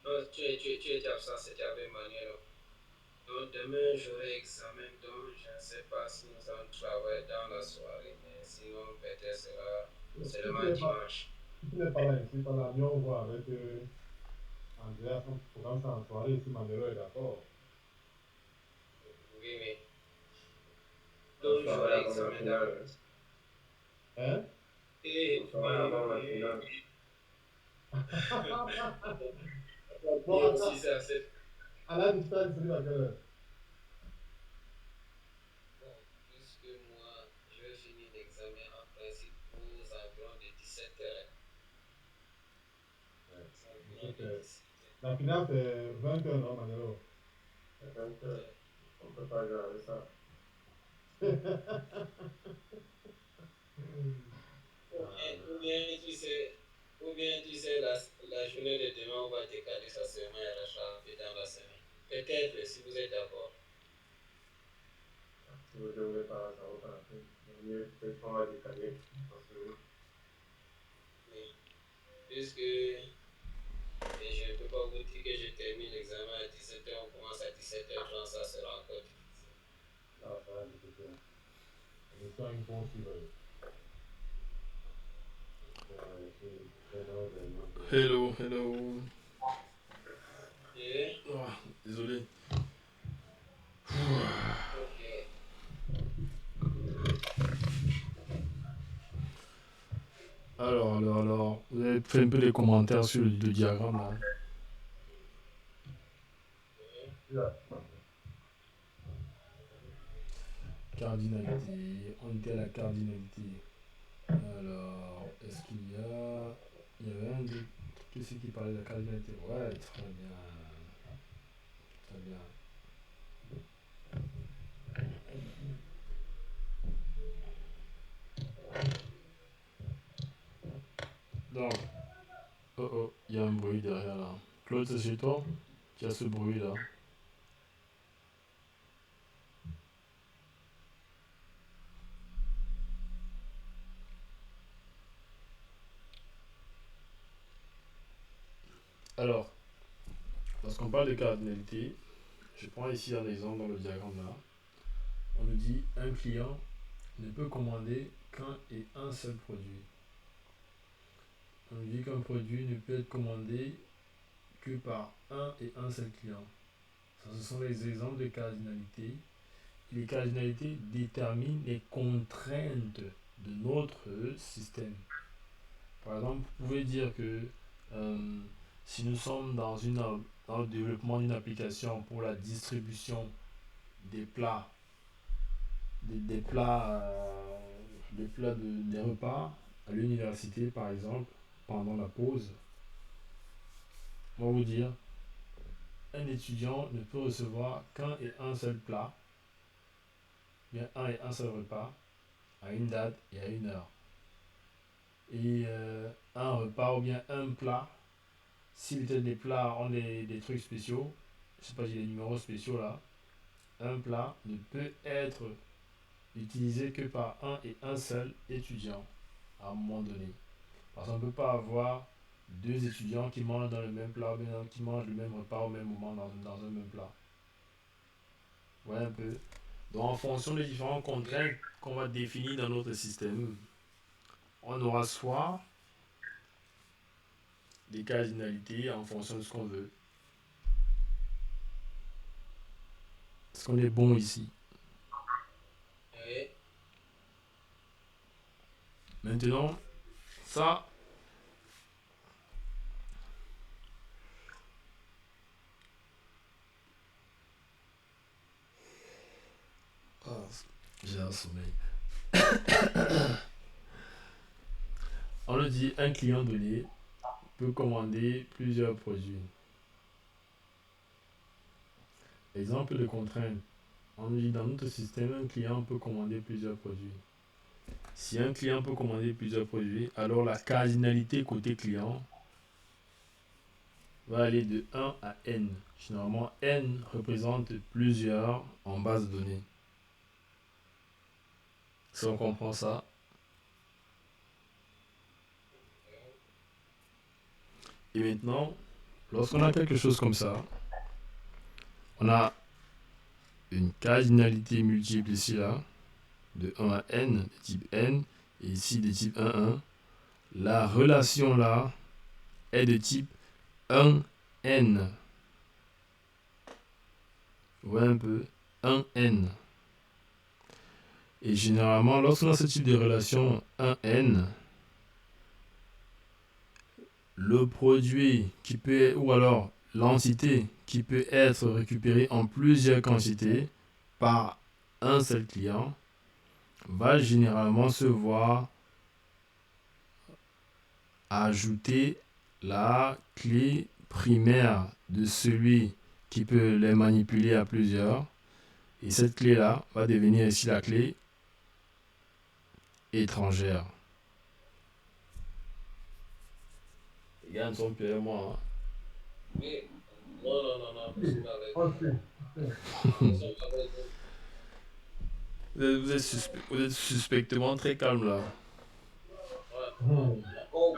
Non, tu étais absent, c'était avec Manuel. Donc, demain, j'aurai examen. Donc, je ne sais pas si nous allons travailler dans la soirée, mais sinon, peut-être seulement dimanche. Si tu n'es pas là ici, par la nuit, on voit avec Andrea, son programme c'est en soirée, si Manelo est d'accord. Oui, oui. Donc, j'aurai examen dans la matinée. Hein? Et Bon, à la distance, c'est à quelle heure? Bon, puisque moi, je vais finir l'examen en principe aux environs de 17h. Donc, ici. la finale, c'est 20h, non, Manelo? Donc, on peut pas jouer avec ça. Ou bien tu sais la journée de demain, on va décaler ça seulement et rattraper dans la semaine. Peut-être, si vous êtes d'accord. Si vous ne voulez pas, ça vaut pas la peine. Mieux, peut-être qu'on va décaler. Parce que Oui. Puisque et je ne peux pas vous dire que je termine l'examen à 17h, on commence à 17h30, ça sera encore difficile. là, ça va difficile. Les gens, ils vont suivre. C'est là où j'ai mis. Hello, hello. Et, Ah, désolé. ok. Alors, vous avez fait un peu des commentaires sur le diagramme là. Là, Cardinalité, on était à la cardinalité. Alors, est-ce qu'il y a. Il y avait un truc ici qui parlait de la cardinalité. Ouais, très bien. Très bien. Donc, oh, il y a un bruit derrière là. Claude, c'est chez toi qui a ce bruit là. Alors, lorsqu'on parle de cardinalité, je prends ici un exemple dans le diagramme là. On nous dit un client ne peut commander qu'un et un seul produit. On nous dit qu'un produit ne peut être commandé que par un et un seul client. Ça, ce sont les exemples de cardinalité. Les cardinalités déterminent les contraintes de notre système. Par exemple, vous pouvez dire que euh, si nous sommes dans le développement d'une application pour la distribution des plats, des repas à l'université par exemple, pendant la pause, on va vous dire, un étudiant ne peut recevoir qu'un et un seul plat, bien un et un seul repas, à une date et à une heure. Et un repas ou bien un plat, si peut-être les plats ont des trucs spéciaux, je sais pas, j'ai des numéros spéciaux là, un plat ne peut être utilisé que par un et un seul étudiant à un moment donné. Parce qu'on ne peut pas avoir deux étudiants qui mangent dans le même plat ou bien qui mangent le même repas au même moment dans un même plat. Ouais, un peu. Donc, en fonction des différentes contraintes qu'on va définir dans notre système, on aura soit des cardinalités en fonction de ce qu'on veut. Est-ce qu'on est bon ici? Oui. Maintenant, ça, j'ai un sommeil. On nous dit un client donné peut commander plusieurs produits. Exemple de contrainte. On nous dit dans notre système, un client peut commander plusieurs produits. Si un client peut commander plusieurs produits, alors la cardinalité côté client va aller de 1 à n. Généralement, n représente plusieurs en base de données. Si on comprend ça. Et maintenant, lorsqu'on a quelque chose comme ça, on a une cardinalité multiple ici, là, de 1 à n, de type n, et ici de type 1, 1. La relation là est de type 1n. Vous voyez un peu 1n. Et généralement, lorsqu'on a ce type de relation 1n, le produit qui peut, ou alors l'entité qui peut être récupérée en plusieurs quantités par un seul client, va généralement se voir ajouter la clé primaire de celui qui peut les manipuler à plusieurs. Et cette clé-là va devenir ici la clé étrangère. Les gars ne sont plus avec moi. Oui. Non, je suis avec Oh, vous. c'est. Je suis avec vous. Vous êtes suspectement très calme là. Ouais. On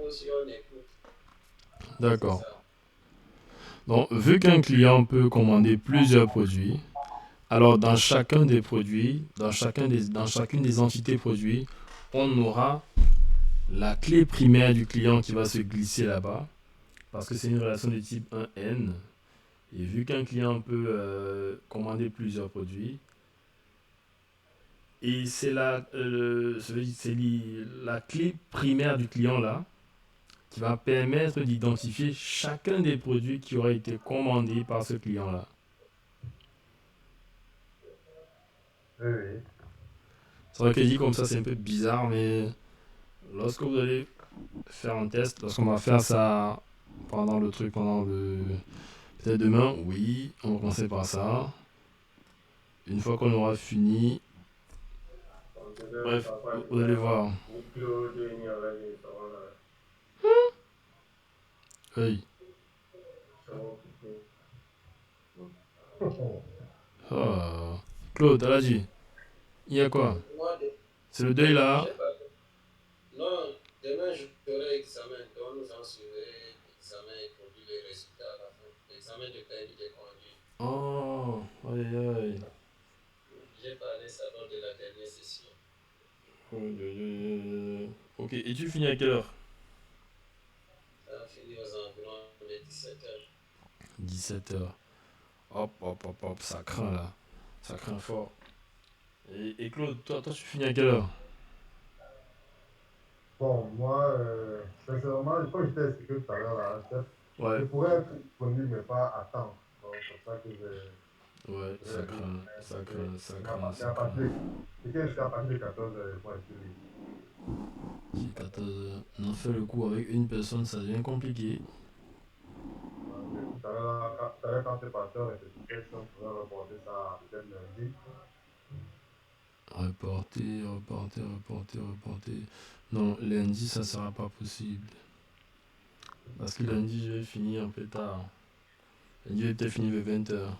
aussi, on écoute. C'est D'accord. ça. Donc, vu qu'un client peut commander plusieurs produits, alors dans chacun des produits, dans chacune des entités produits, on aura la clé primaire du client qui va se glisser là-bas, parce que c'est une relation de type 1N. Et vu qu'un client peut commander plusieurs produits, et c'est la clé primaire du client là, qui va permettre d'identifier chacun des produits qui auraient été commandés par ce client-là. Oui. C'est vrai que dit comme ça, c'est un peu bizarre, mais lorsque vous allez faire un test, lorsqu'on va faire ça pendant le peut-être demain, oui, on va commencer par ça. Une fois qu'on aura fini, bref, vous allez voir. Oui. Ah. Claude, elle a dit. Il y a quoi? Moi, C'est le deuil là? j'ai pas. Non, demain, j'aurai examen. Donc, nous en suivrai l'examen et produire les résultats à la fin. L'examen de permis de conduire. Oh, aïe aïe. J'ai parlé ça lors de la dernière session. Ok, et tu finis à quelle heure? Ça a fini aux environs de 17h. 17h. Hop, ça craint là. Ça craint fort. Et Claude, toi, tu finis à quelle heure? Bon, moi, sincèrement, comme je t'ai expliqué tout à l'heure, là, je Ouais, pourrais être disponible, mais pas à temps. Donc, c'est pour ça que ouais, je ça vais craint, ça craint, ça mais craint, à ça craint. partir jusqu'à partir de 14h, moi, je suis libre. Si 14h, on fait le coup avec une personne, ça devient compliqué. Mais tout à l'heure, quand c'est parti en répétition, on pourrait reporter ça peut-être lundi. Reporter. Non, lundi, ça sera pas possible. Parce que lundi, je vais finir un peu tard. Lundi, je vais peut-être finir vers 20h.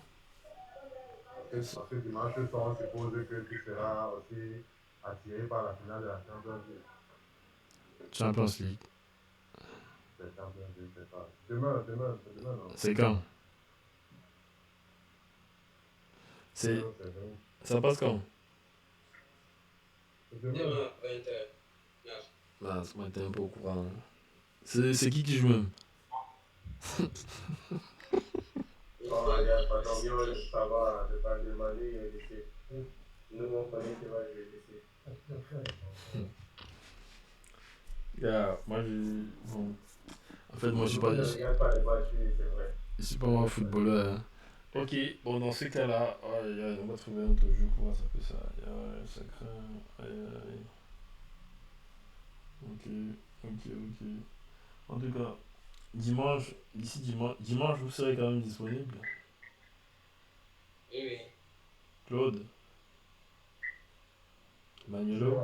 Parce que dimanche soir, on suppose que tu seras aussi attiré par la finale de la Champions League. Champions League. C'est Champions League, c'est pas. Demain, non. C'est quand? C'est... Demain, c'est demain. Ça passe quand? C'est demain. Demain à 20h. Bah, ce matin, un peu au courant. C'est qui joue même? Ça va, ne pas demander et laisser. Nous, on connaît qui va le laisser. Yeah, moi, bon. En fait, moi, je suis pas... Je ne regarde pas les matchs, c'est vrai. Je suis pas un footballeur. Hein. Ok, bon, dans ce cas-là, on va trouver un autre jeu. Comment ça peut ça? Ça craint. Aïe. Ok. En tout cas, d'ici dimanche, vous serez quand même disponible. Oui. Claude, Manuelo.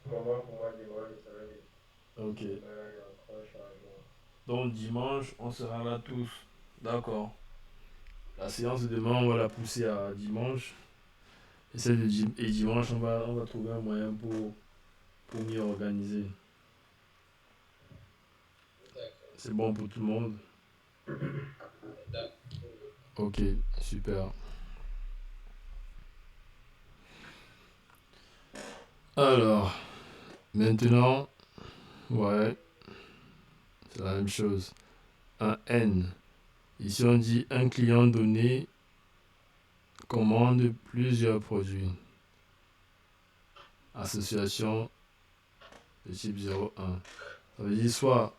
Pour moi, dimanche, ça va être. Ok. Donc dimanche, on sera là tous. D'accord. La séance de demain, on va la pousser à dimanche. Et dimanche, on va trouver un moyen pour mieux organiser. D'accord. C'est bon pour tout le monde? D'accord. Ok, super. Alors, maintenant, ouais, c'est la même chose. Un N. Ici, on dit un client donné commande plusieurs produits. Association de type 0,1. Ça veut dire soit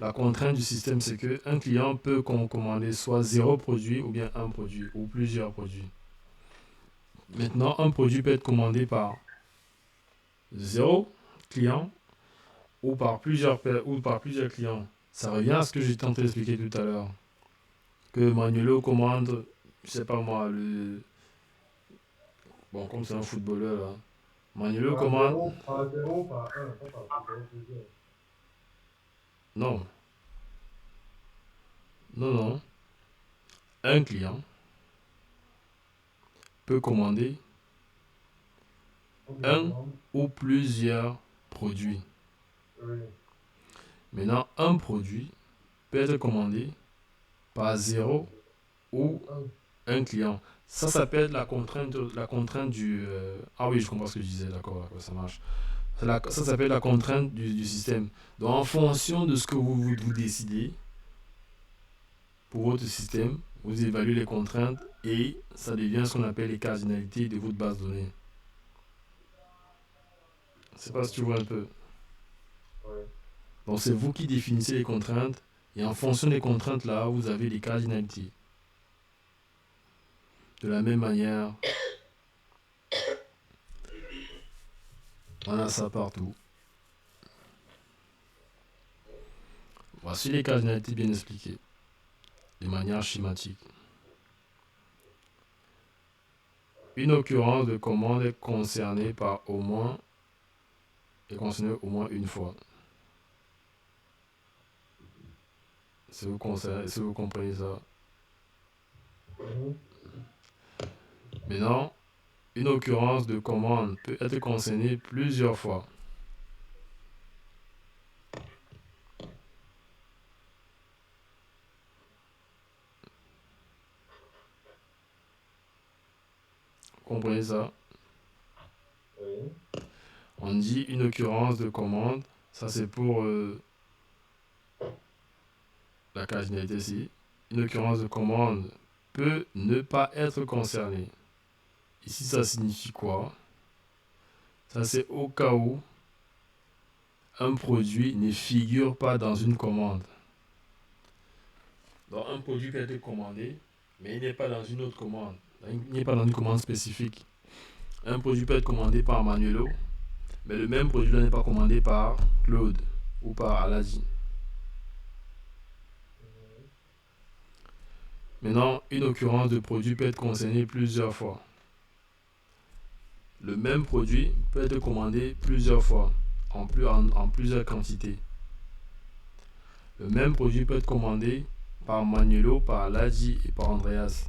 la contrainte du système, c'est qu'un client peut commander soit 0 produit ou bien un produit ou plusieurs produits. Maintenant, un produit peut être commandé par 0 client ou par plusieurs clients. Ça revient à ce que j'étais en train d'expliquer tout à l'heure. Que Manuelo commande, je sais pas moi, bon, comme c'est un footballeur là. Manuelo Par commande. 0, par 0, par 1, pas par 0 plusieurs. Non, non, non. Un client peut commander Donc, il un commande. ou plusieurs produits. Oui. Maintenant, un produit peut être commandé par 0 ou un client. Ça peut être la contrainte du... Ah oui, je comprends ce que je disais, d'accord, ça marche. Ça s'appelle la contrainte du système. Donc, en fonction de ce que vous décidez pour votre système, vous évaluez les contraintes et ça devient ce qu'on appelle les cardinalités de votre base de données. Je ne sais pas si tu vois un peu. Ouais. Donc, c'est vous qui définissez les contraintes et en fonction des contraintes là, vous avez les cardinalités. De la même manière, on a ça partout. Voici les cardinalités bien expliquées, de manière schématique. Une occurrence de commande est concernée au moins une fois. Si vous comprenez ça. Mhm. Maintenant, une occurrence de commande peut être concernée plusieurs fois. Vous comprenez ça? Oui. On dit une occurrence de commande, ça c'est pour la cardinalité ici. Une occurrence de commande peut ne pas être concernée. Ici, ça signifie quoi? Ça, c'est au cas où un produit ne figure pas dans une commande. Donc, un produit peut être commandé, mais il n'est pas dans une autre commande. Il n'est pas dans une commande spécifique. Un produit peut être commandé par Manuelo, mais le même produit n'est pas commandé par Claude ou par Aladi. Maintenant, une occurrence de produit peut être concernée plusieurs fois. Le même produit peut être commandé plusieurs fois, en plusieurs quantités. Le même produit peut être commandé par Manuelo, par Aladi et par Andreas.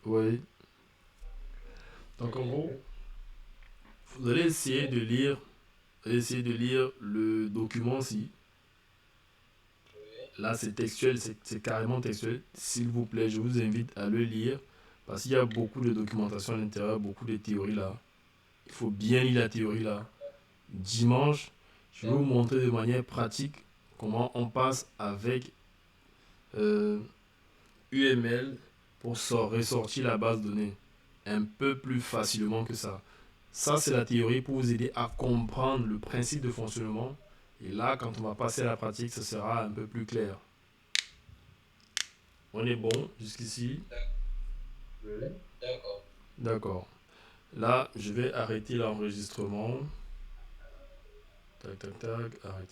Oui. Donc en gros, vous allez essayer de lire le document-ci. Là, c'est textuel, c'est carrément textuel. S'il vous plaît, je vous invite à le lire parce qu'il y a beaucoup de documentation à l'intérieur, beaucoup de théories là. Il faut bien lire la théorie là. Dimanche, je vais vous montrer de manière pratique comment on passe avec UML pour ressortir la base de données un peu plus facilement que ça. Ça, c'est la théorie pour vous aider à comprendre le principe de fonctionnement. Et là, quand on va passer à la pratique, ce sera un peu plus clair. On est bon jusqu'ici? D'accord. D'accord. Là, je vais arrêter l'enregistrement. Tac, tac, tac. Arrêter.